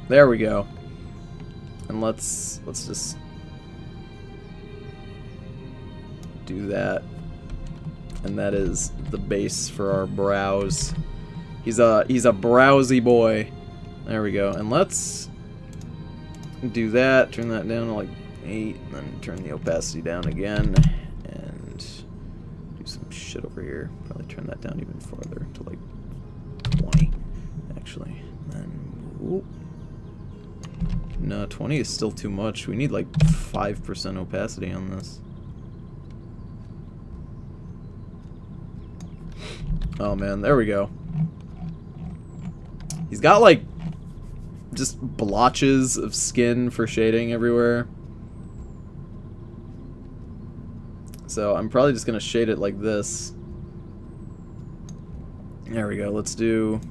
A: There we go. And let's just do that. And that is the base for our brows. He's a browsy boy. There we go. And let's do that. Turn that down to like 8, and then turn the opacity down again, and do some shit over here. Probably turn that down even farther to like 20, actually. And then, whoop. No, 20 is still too much. We need like 5% opacity on this. Oh man, there we go. He's got like just blotches of skin for shading everywhere. So I'm probably just gonna shade it like this. There we go, let's do...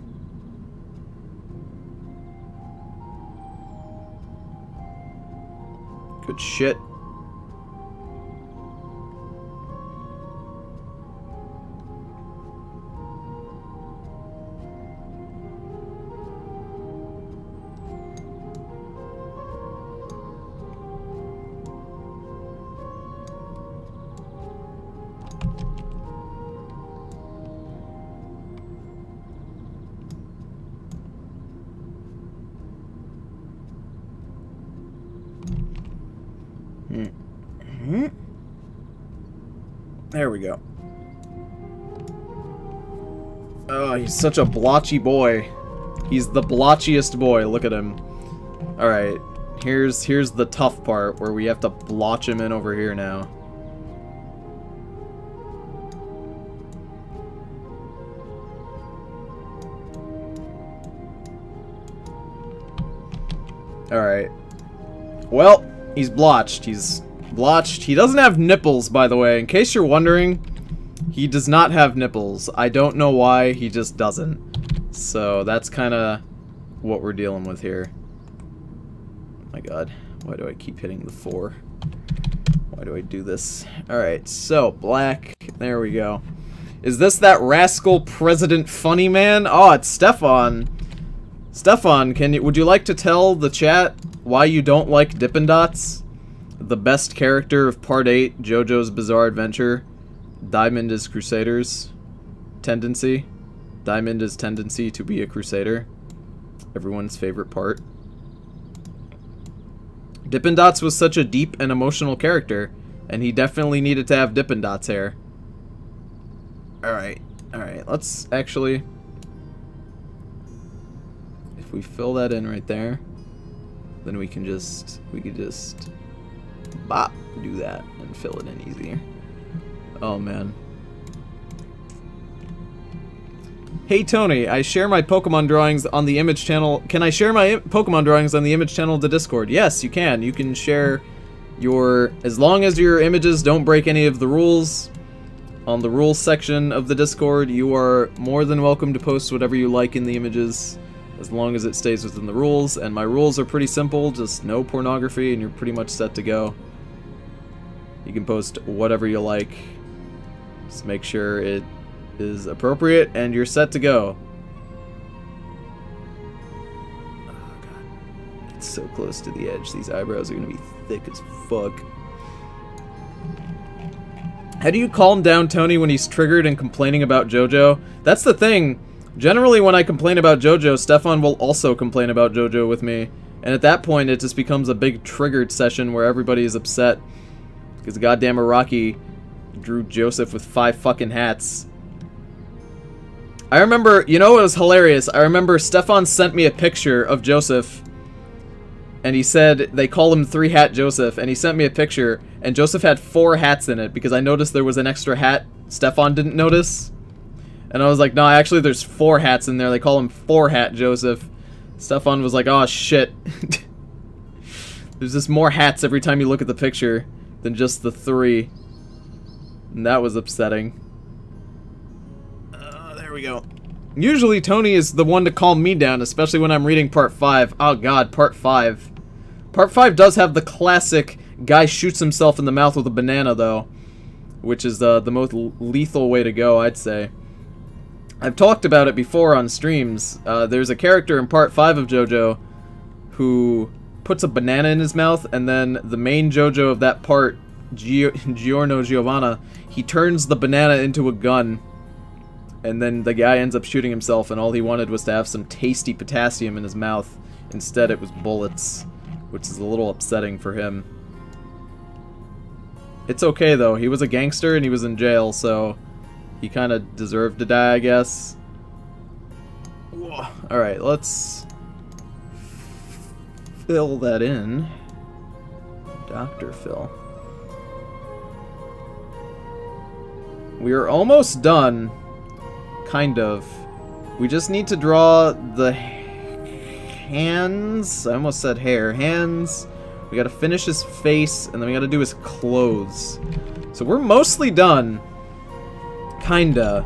A: Good shit. There we go. Oh, he's such a blotchy boy. He's the blotchiest boy. Look at him. Alright. Here's the tough part where we have to blotch him in over here now. Alright. Well, he's blotched. He's blotched. He doesn't have nipples, by the way. In case you're wondering, he does not have nipples. I don't know why, he just doesn't. So that's kind of what we're dealing with here. Oh my god, why do I keep hitting the 4? Why do I do this? Alright, so black. There we go. Is this that rascal President Funny Man? Oh, it's Stefan. Stefan, would you like to tell the chat why you don't like Dippin' Dots? The best character of Part 8, JoJo's Bizarre Adventure. Diamond is Crusader's tendency. Diamond is tendency to be a Crusader. Everyone's favorite part. Dippin' Dots was such a deep and emotional character, and he definitely needed to have Dippin' Dots hair. Alright, let's actually... If we fill that in right there, then we could just bop, do that and fill it in easier. Oh man. Hey Tony, I share my Pokemon drawings on the image channel. Can I share my Pokemon drawings on the image channel of the Discord? Yes, you can. You can share your... as long as your images don't break any of the rules. On the rules section of the Discord, you are more than welcome to post whatever you like in the images, as long as it stays within the rules. And my rules are pretty simple, just no pornography, and you're pretty much set to go. You can post whatever you like. Just make sure it is appropriate, and you're set to go. Oh god. It's so close to the edge. These eyebrows are gonna be thick as fuck. How do you calm down Tony when he's triggered and complaining about JoJo? That's the thing. Generally, when I complain about JoJo, Stefan will also complain about JoJo with me. And at that point, it just becomes a big triggered session where everybody is upset. Because goddamn Araki drew Joseph with 5 fucking hats. I remember, you know what was hilarious? I remember Stefan sent me a picture of Joseph, and he said they call him 3-Hat Joseph, and he sent me a picture, and Joseph had 4 hats in it, because I noticed there was an extra hat Stefan didn't notice. And I was like, no, actually there's 4 hats in there, they call him 4-Hat Joseph. Stefan was like, oh shit. There's just more hats every time you look at the picture than just the 3. And that was upsetting. There we go. Usually Tony is the one to calm me down, especially when I'm reading part 5. Oh god, part 5. Part 5 does have the classic guy shoots himself in the mouth with a banana, though. Which is the most lethal way to go, I'd say. I've talked about it before on streams. There's a character in part 5 of JoJo who puts a banana in his mouth, and then the main JoJo of that part, Giorno Giovanna, he turns the banana into a gun. And then the guy ends up shooting himself, and all he wanted was to have some tasty potassium in his mouth. Instead, it was bullets, which is a little upsetting for him. It's okay, though. He was a gangster, and he was in jail, so he kind of deserved to die, I guess. Alright, let's fill that in. Dr. Phil. We are almost done. Kind of. We just need to draw the hands. I almost said hair. Hands. We gotta finish his face, and then we gotta do his clothes. So we're mostly done. Kinda.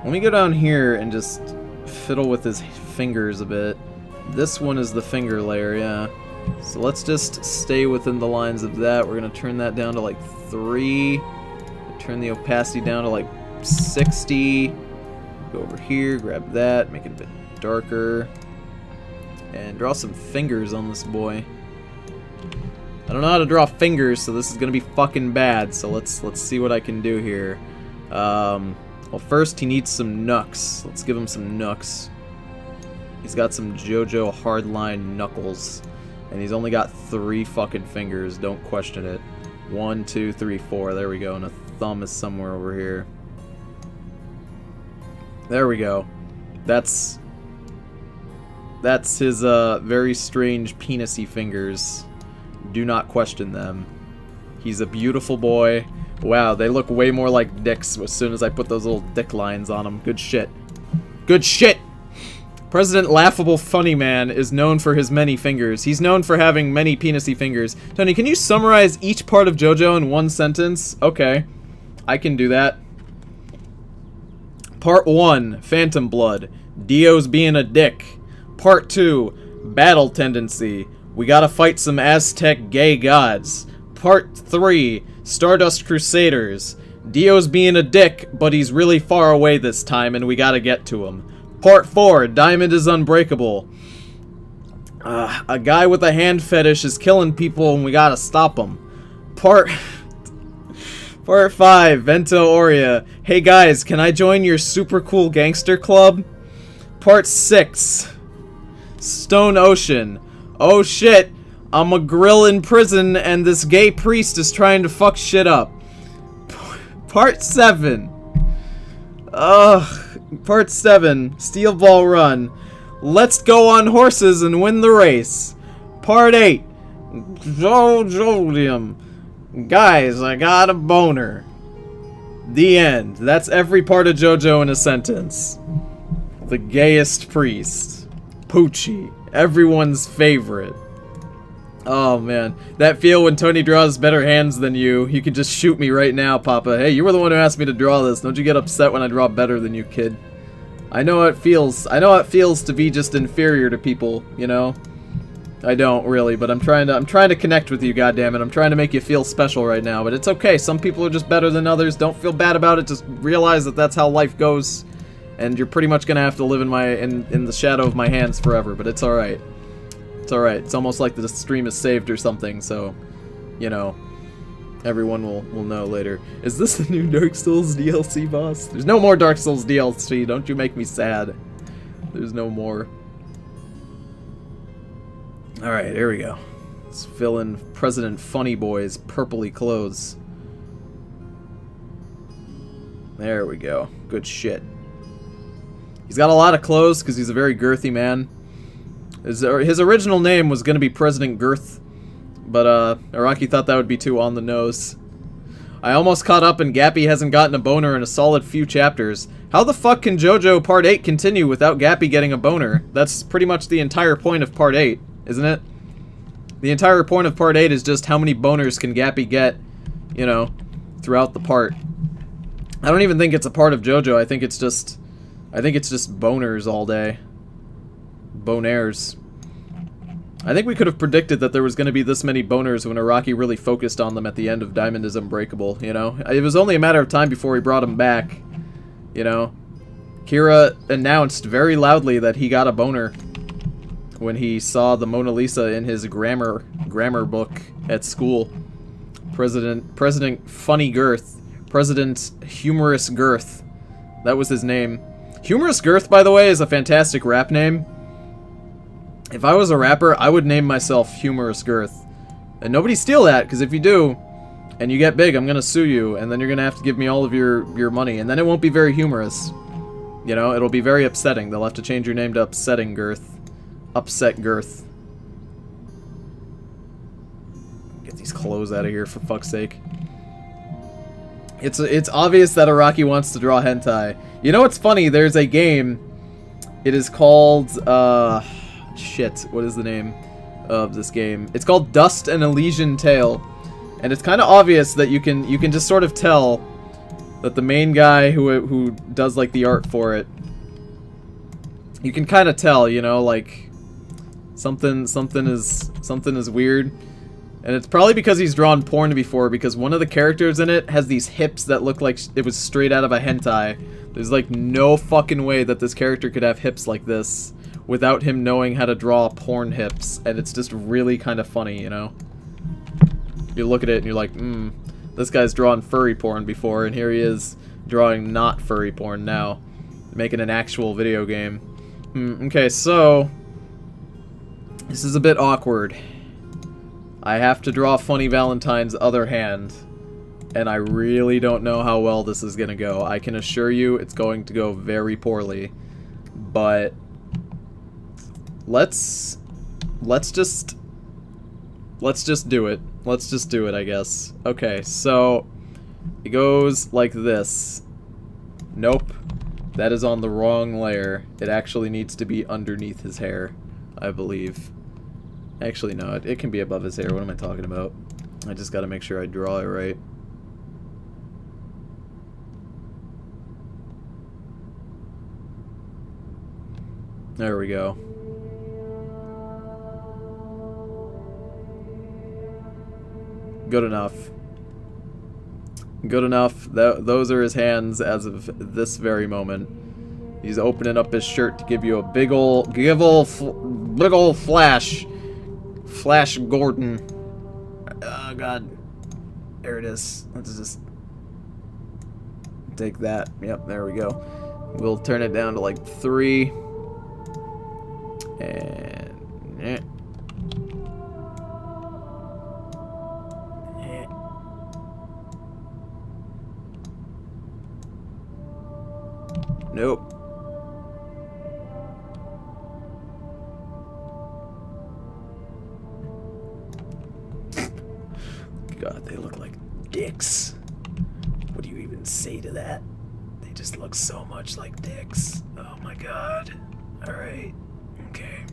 A: Let me go down here and just fiddle with his fingers a bit. This one is the finger layer, yeah. So let's just stay within the lines of that. We're gonna turn that down to like 3. Turn the opacity down to like 60. Go over here, grab that, make it a bit darker, and draw some fingers on this boy. I don't know how to draw fingers, so this is gonna be fucking bad. So let's see what I can do here. Well, first he needs some knucks. Let's give him some knucks. He's got some JoJo hardline knuckles, and he's only got 3 fucking fingers. Don't question it. 1, 2, 3, 4. There we go. And a thumb is somewhere over here. There we go. That's his very strange penis-y fingers. Do not question them. He's a beautiful boy. Wow, they look way more like dicks as soon as I put those little dick lines on them. Good shit. Good shit! President Laughable Funny Man is known for his many fingers. He's known for having many penis-y fingers. Tony, can you summarize each part of JoJo in 1 sentence? Okay. I can do that. Part 1, Phantom Blood. Dio's being a dick. Part 2, Battle Tendency. We gotta fight some Aztec gay gods. Part 3, Stardust Crusaders. Dio's being a dick, but he's really far away this time and we gotta get to him. Part 4, Diamond is Unbreakable. A guy with a hand fetish is killing people and we gotta stop him. Part 5, Vento Aurea. Hey guys, can I join your super cool gangster club? Part 6, Stone Ocean. Oh shit, I'm a grill in prison and this gay priest is trying to fuck shit up. Part 7. Part 7, Steel Ball Run. Let's go on horses and win the race. Part 8, JoJolium. Guys, I got a boner. The end. That's every part of JoJo in a sentence. The gayest priest. Poochie. Everyone's favorite. Oh man. That feel when Tony draws better hands than you. You could just shoot me right now, Papa. Hey, you were the one who asked me to draw this. Don't you get upset when I draw better than you, kid. I know how it feels. I know how it feels to be just inferior to people, you know? I don't really, but I'm trying to connect with you, goddammit. I'm trying to make you feel special right now, but it's okay. Some people are just better than others. Don't feel bad about it. Just realize that that's how life goes, and you're pretty much gonna have to live in the shadow of my hands forever. But it's all right. It's all right. It's almost like the stream is saved or something. So, you know, everyone will know later. Is this the new Dark Souls DLC, boss? There's no more Dark Souls DLC. Don't you make me sad. There's no more. Alright, here we go. Let's fill in President Funny Boy's purpley clothes. There we go. Good shit. He's got a lot of clothes because he's a very girthy man. His original name was going to be President Girth, but Araki thought that would be too on the nose. I almost caught up and Gappy hasn't gotten a boner in a solid few chapters. How the fuck can JoJo Part 8 continue without Gappy getting a boner? That's pretty much the entire point of Part 8. Isn't it? The entire point of Part 8 is just how many boners can Gappy get, you know, throughout the part. I don't even think it's a part of JoJo. I think it's just boners all day. Bonaires. I think we could have predicted that there was going to be this many boners when Araki really focused on them at the end of Diamond is Unbreakable, you know? It was only a matter of time before he brought him back, you know? Kira announced very loudly that he got a boner when he saw the Mona Lisa in his grammar book at school. President Funny Girth. President Humerus Girth. That was his name. Humerus Girth, by the way, is a fantastic rap name. If I was a rapper, I would name myself Humerus Girth. And nobody steal that, because if you do, and you get big, I'm gonna sue you, and then you're gonna have to give me all of your money, and then it won't be very humorous. You know, it'll be very upsetting. They'll have to change your name to Upsetting Girth. Upset Girth. Get these clothes out of here, for fuck's sake. It's obvious that Araki wants to draw hentai. You know what's funny? There's a game. It is called, shit, what is the name of this game? It's called Dust and Elysian Tale. And it's kind of obvious that you can just sort of tell that the main guy who does like the art for it, you can kind of tell, you know, like something is weird. And it's probably because he's drawn porn before, because one of the characters in it has these hips that look like it was straight out of a hentai. There's like no fucking way that this character could have hips like this without him knowing how to draw porn hips, and it's just really kind of funny, you know? You look at it and you're like, this guy's drawn furry porn before, and here he is drawing not furry porn now. Making an actual video game. Okay, so this is a bit awkward. I have to draw Funny Valentine's other hand, and I really don't know how well this is gonna go. I can assure you it's going to go very poorly, but let's just do it. Let's just do it, I guess. Okay, so it goes like this. Nope. That is on the wrong layer. It actually needs to be underneath his hair, I believe. Actually, no, it can be above his hair. What am I talking about? I just gotta make sure I draw it right. There we go. Good enough. Good enough. Those are his hands as of this very moment. He's opening up his shirt to give you a big ol' flash. Flash Gordon. Oh god. There it is. Let's just take that. Yep, there we go. We'll turn it down to like 3. And nope. God, they look like dicks. What do you even say to that. They just look so much like dicks. Oh my god. Alright. Okay.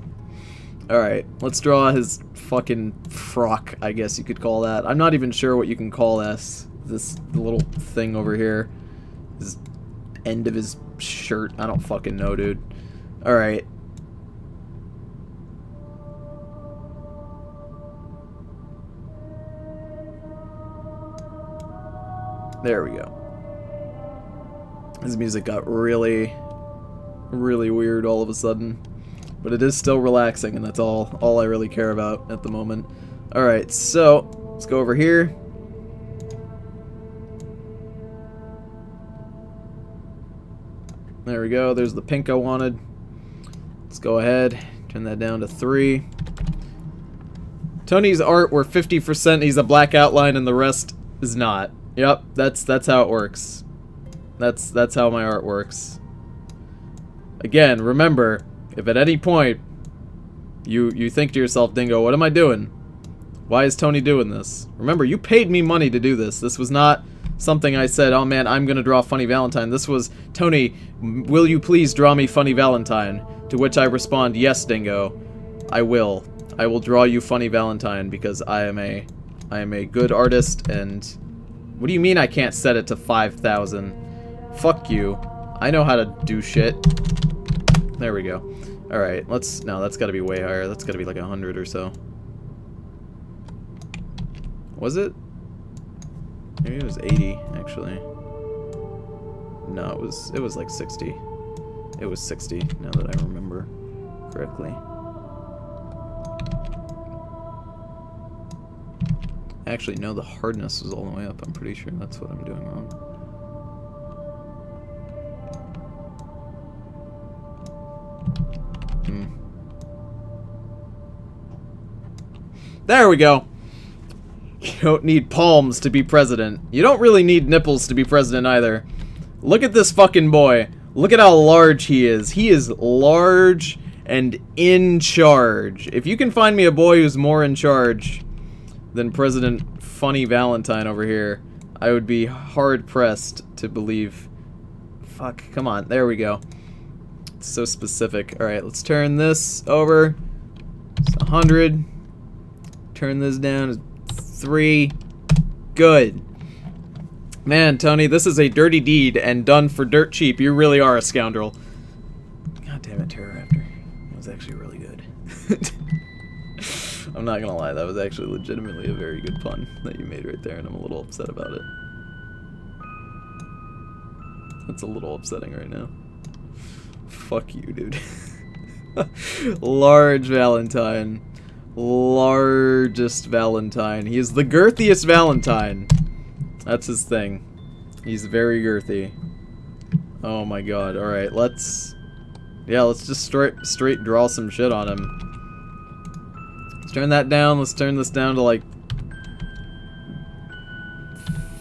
A: Alright, let's draw his fucking frock, I guess you could call that. I'm not even sure what you can call this little thing over here. His end of his shirt. I don't fucking know, dude. Alright. There we go. His music got really weird all of a sudden. But it is still relaxing, and that's all I really care about at the moment. Alright, so let's go over here. There we go, there's the pink I wanted. Let's go ahead, turn that down to 3. Tony's art were 50%, he's a black outline, and the rest is not. Yep, that's how it works. That's how my art works. Again, remember, if at any point you think to yourself, Dingo, what am I doing? Why is Tony doing this? Remember, you paid me money to do this. This was not something I said, oh man, I'm gonna draw Funny Valentine. This was, Tony, will you please draw me Funny Valentine? To which I respond, yes, Dingo, I will. I will draw you Funny Valentine because I am a good artist. And what do you mean I can't set it to 5,000? Fuck you. I know how to do shit. There we go. Alright, no, that's gotta be way higher. That's gotta be like 100 or so. Was it? Maybe it was 80, actually. No, it was like 60. It was 60, now that I remember correctly. Actually, no, the hardness was all the way up. I'm pretty sure that's what I'm doing wrong. There we go. You don't need palms to be president. You don't really need nipples to be president either. Look at this fucking boy. Look at how large he is. He is large and in charge. If you can find me a boy who's more in charge than President Funny Valentine over here, I would be hard-pressed to believe. Fuck, come on. There we go. It's so specific. Alright, let's turn this over. It's 100. Turn this down to 3. Good. Man, Tony, this is a dirty deed and done for dirt cheap. You really are a scoundrel. God damn it, Pterodactyl. That was actually really good. I'm not gonna lie, that was actually legitimately a very good pun that you made right there, and I'm a little upset about it. That's a little upsetting right now. Fuck you, dude. Large Valentine. Largest Valentine. He is the girthiest Valentine. That's his thing. He's very girthy. Oh my god. Alright, let's just straight draw some shit on him. Let's turn that down. Let's turn this down to like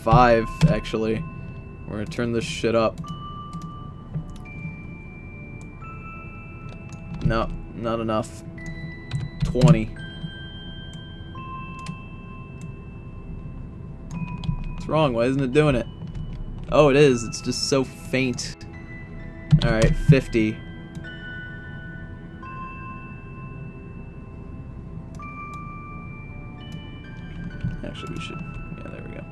A: 5, actually. We're gonna turn this shit up. No, not enough. 20. What's wrong? Why isn't it doing it? Oh, it is. It's just so faint. Alright, 50. Actually, we should... Yeah, there we go.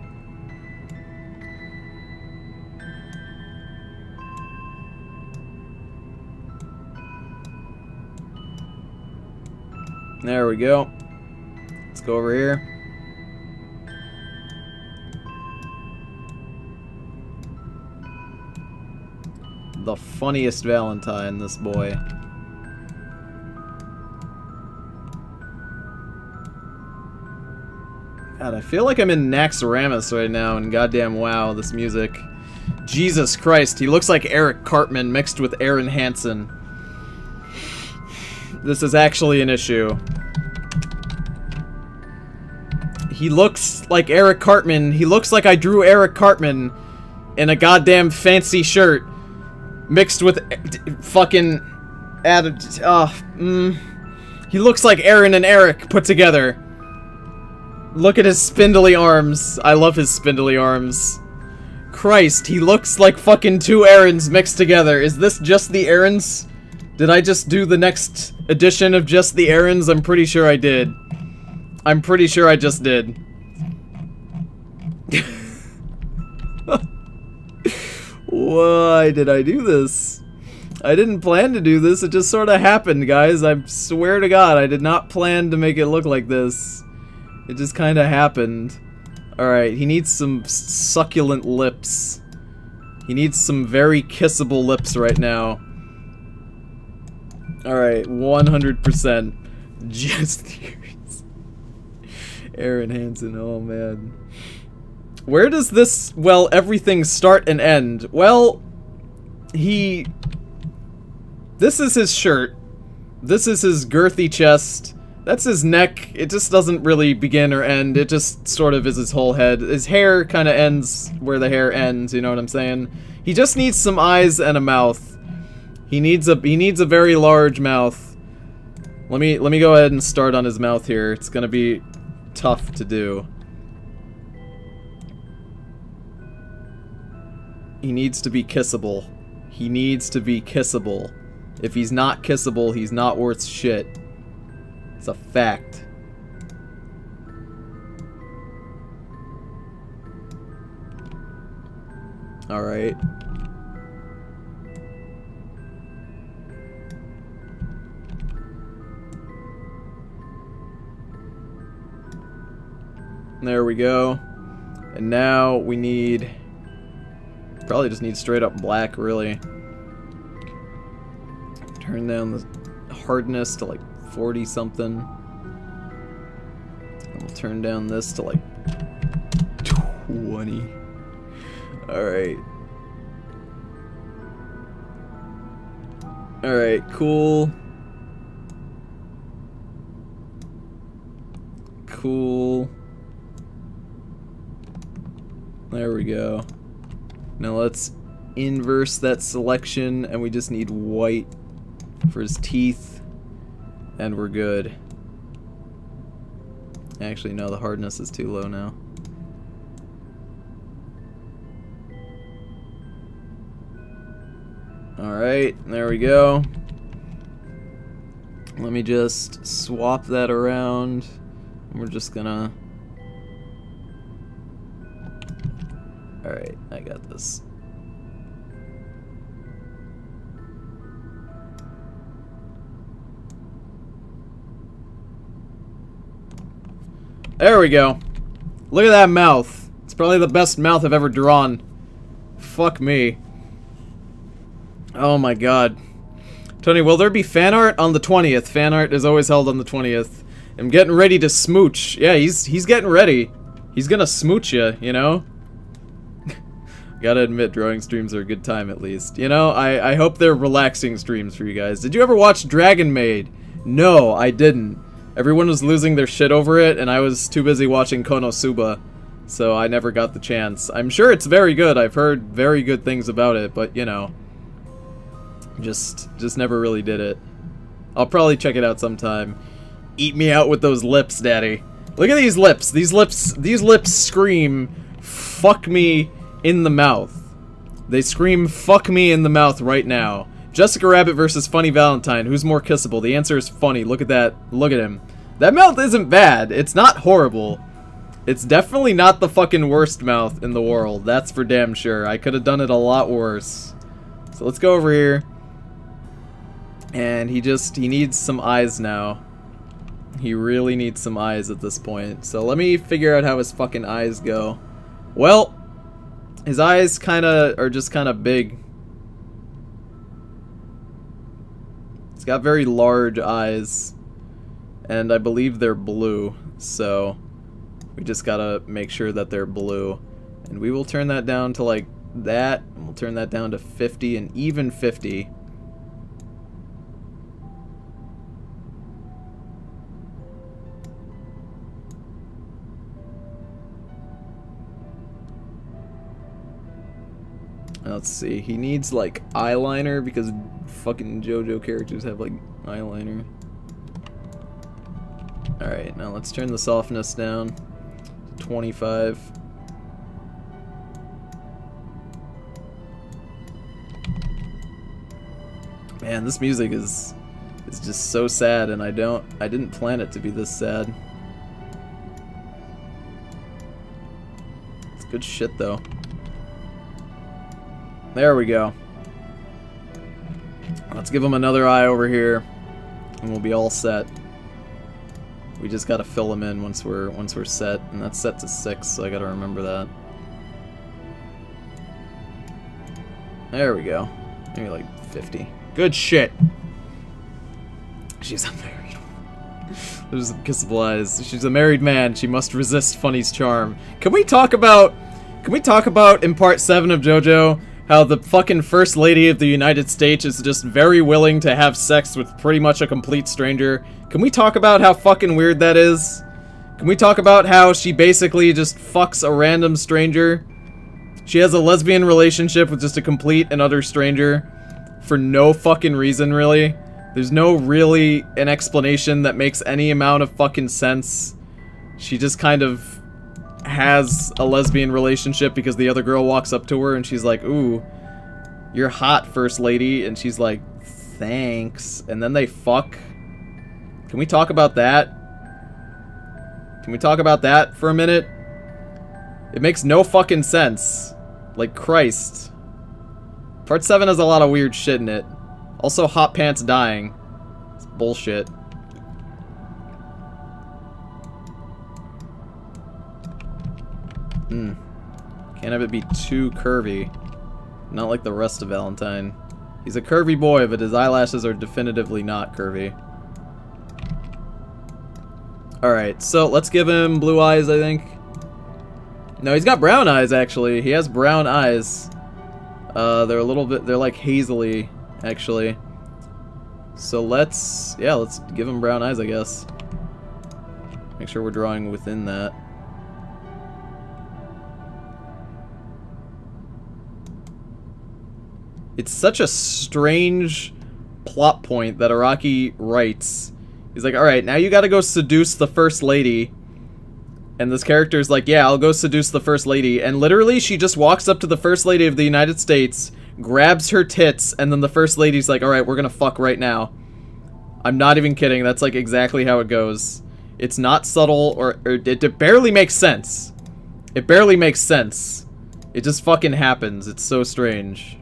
A: There we go. Let's go over here. The funniest Valentine, this boy. God, I feel like I'm in Naxxramas right now, and goddamn wow, this music. Jesus Christ, he looks like Eric Cartman mixed with Aaron Hansen. This is actually an issue. He looks like Eric Cartman. He looks like I drew Eric Cartman in a goddamn fancy shirt mixed with fucking he looks like Aaron and Eric put together. Look at his spindly arms. I love his spindly arms. Christ, he looks like fucking two Aarons mixed together. Is this just the Aarons? Did I just do the next edition of just the Aarons? I'm pretty sure I did. I'm pretty sure I just did. Why did I do this? I didn't plan to do this, it just sort of happened, guys. I swear to God, I did not plan to make it look like this. It just kind of happened. Alright, he needs some succulent lips. He needs some very kissable lips right now. Alright, 100%. Just theories. Aaron Hansen, oh man. Where does this, well, everything start and end? Well, this is his shirt. This is his girthy chest. That's his neck. It just doesn't really begin or end. It just sort of is his whole head. His hair kind of ends where the hair ends, you know what I'm saying? He just needs some eyes and a mouth. He needs a very large mouth. Let me go ahead and start on his mouth here. It's gonna be tough to do. He needs to be kissable. He needs to be kissable. If he's not kissable, he's not worth shit. It's a fact. Alright. There we go. And now we need... Probably just need straight up black, really. Turn down the hardness to like 40 something. And we'll turn down this to like 20. Alright. Alright, cool. Cool. There we go. Now let's inverse that selection, and we just need white for his teeth, and we're good. Actually, no, the hardness is too low now. Alright, there we go. Let me just swap that around. We're just gonna... Alright, I got this. There we go. Look at that mouth. It's probably the best mouth I've ever drawn. Fuck me. Oh my god. Tony, will there be fan art on the 20th? Fan art is always held on the 20th. I'm getting ready to smooch. Yeah, he's getting ready. He's gonna smooch you know? Gotta admit, drawing streams are a good time, at least. You know, I hope they're relaxing streams for you guys. Did you ever watch Dragon Maid? No, I didn't. Everyone was losing their shit over it, and I was too busy watching Konosuba, so I never got the chance. I'm sure it's very good. I've heard very good things about it, but, you know, just never really did it. I'll probably check it out sometime. Eat me out with those lips, daddy. Look at these lips. These lips scream, fuck me in the mouth. They scream, fuck me in the mouth right now. Jessica Rabbit versus Funny Valentine. Who's more kissable? The answer is Funny. Look at that. Look at him. That mouth isn't bad. It's not horrible. It's definitely not the fucking worst mouth in the world. That's for damn sure. I could have done it a lot worse. So let's go over here. And he needs some eyes now. He really needs some eyes at this point. So let me figure out how his fucking eyes go. Well, his eyes are just kind of big. He's got very large eyes, and I believe they're blue, so we just gotta make sure that they're blue. And we will turn that down to like that, and we'll turn that down to 50 and even 50. Let's see, he needs like eyeliner because fucking JoJo characters have like eyeliner. Alright, now let's turn the softness down to 25. Man, this music is just so sad, and I didn't plan it to be this sad. It's good shit though. There we go. Let's give him another eye over here, and we'll be all set. We just gotta fill them in once we're set, and that's set to 6, so I gotta remember that. There we go. Maybe like 50. Good shit. She's unmarried. There's some kissable eyes. She's a married man. She must resist Funny's charm. Can we talk about in part 7 of JoJo how the fucking First Lady of the United States is just very willing to have sex with pretty much a complete stranger? Can we talk about how fucking weird that is? Can we talk about how she basically just fucks a random stranger? She has a lesbian relationship with just a complete and utter stranger for no fucking reason, really. There's no really an explanation that makes any amount of fucking sense. She just kind of has a lesbian relationship because the other girl walks up to her and she's like, "Ooh, you're hot, First Lady," and she's like, "Thanks," and then they fuck. Can we talk about that? Can we talk about that for a minute? It makes no fucking sense. Like, Christ. Part 7 has a lot of weird shit in it. Also, Hot Pants dying. It's bullshit. Can't have it be too curvy. Not like the rest of Valentine. He's a curvy boy, but his eyelashes are definitively not curvy. Alright, so let's give him blue eyes, I think. No, he's got brown eyes, actually. He has brown eyes. They're a little bit, they're like hazily, actually. So let's give him brown eyes, I guess. Make sure we're drawing within that. It's such a strange plot point that Araki writes. He's like, alright, now you gotta go seduce the First Lady. And this character's like, yeah, I'll go seduce the First Lady. And literally, she just walks up to the First Lady of the United States, grabs her tits, and then the First Lady's like, alright, we're gonna fuck right now. I'm not even kidding, that's like exactly how it goes. It's not subtle, or it barely makes sense. It barely makes sense. It just fucking happens. It's so strange.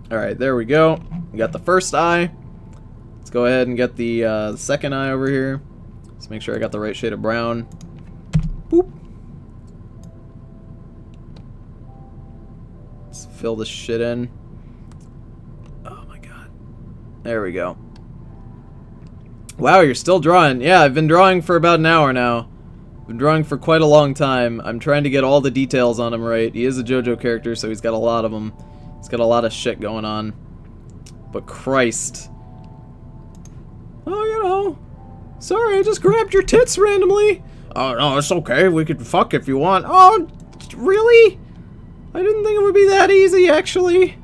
A: Alright, there we go. We got the first eye. Let's go ahead and get the second eye over here. Let's make sure I got the right shade of brown. Boop. Let's fill this shit in. Oh my god. There we go. Wow, you're still drawing. Yeah, I've been drawing for about an hour now. I've been drawing for quite a long time. I'm trying to get all the details on him right. He is a JoJo character, so he's got a lot of them. He's got a lot of shit going on. But Christ. Oh, you know. Sorry, I just grabbed your tits randomly. Oh, no, it's okay. We could fuck if you want. Oh, really? I didn't think it would be that easy, actually.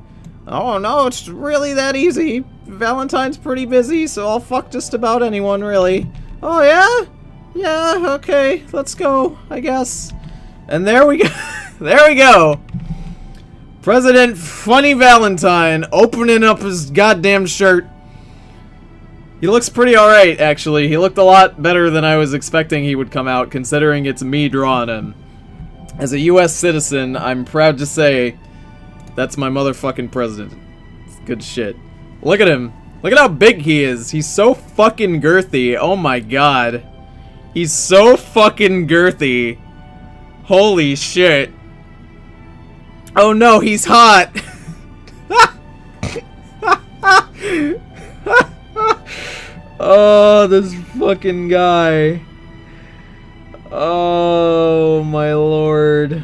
A: Oh, no, it's really that easy. Valentine's pretty busy, so I'll fuck just about anyone, really. Oh, yeah? Yeah, okay. Let's go, I guess. And there we go. There we go. President Funny Valentine opening up his goddamn shirt. He looks pretty alright, actually. He looked a lot better than I was expecting he would come out, considering it's me drawing him. As a US citizen, I'm proud to say that's my motherfucking president. It's good shit. Look at him. Look at how big he is. He's so fucking girthy. Oh my god. He's so fucking girthy. Holy shit. Oh no, he's hot! Oh, this fucking guy. Oh my lord.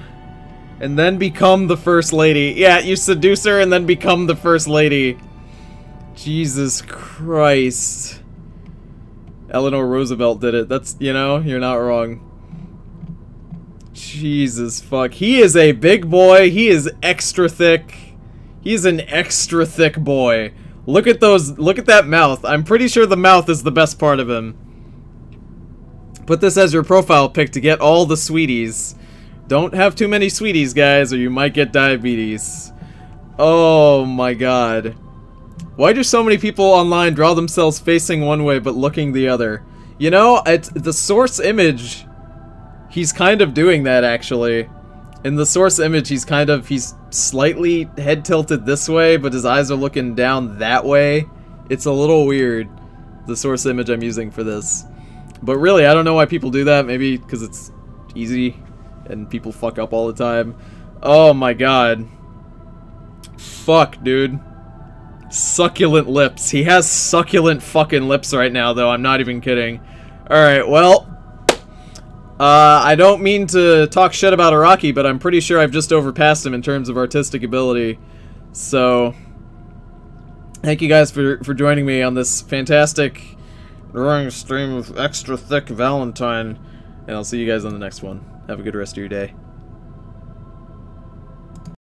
A: And then become the First Lady. Yeah, you seduce her and then become the First Lady. Jesus Christ. Eleanor Roosevelt did it. That's, you know, you're not wrong. Jesus fuck. He is a big boy. He is extra thick. He's an extra thick boy. Look at those. Look at that mouth. I'm pretty sure the mouth is the best part of him. Put this as your profile pic to get all the sweeties. Don't have too many sweeties, guys, or you might get diabetes. Oh my god. Why do so many people online draw themselves facing one way but looking the other? You know, it's the source image. He's kind of doing that, actually. In the source image, he's slightly head tilted this way, but his eyes are looking down that way. It's a little weird, the source image I'm using for this. But really, I don't know why people do that. Maybe because it's easy and people fuck up all the time. Oh my god. Fuck, dude. Succulent lips. He has succulent fucking lips right now, though. I'm not even kidding. Alright, well... I don't mean to talk shit about Araki, but I'm pretty sure I've just overpassed him in terms of artistic ability. So... thank you guys for joining me on this fantastic drawing stream of extra thick Valentine. And I'll see you guys on the next one. Have a good rest of your day.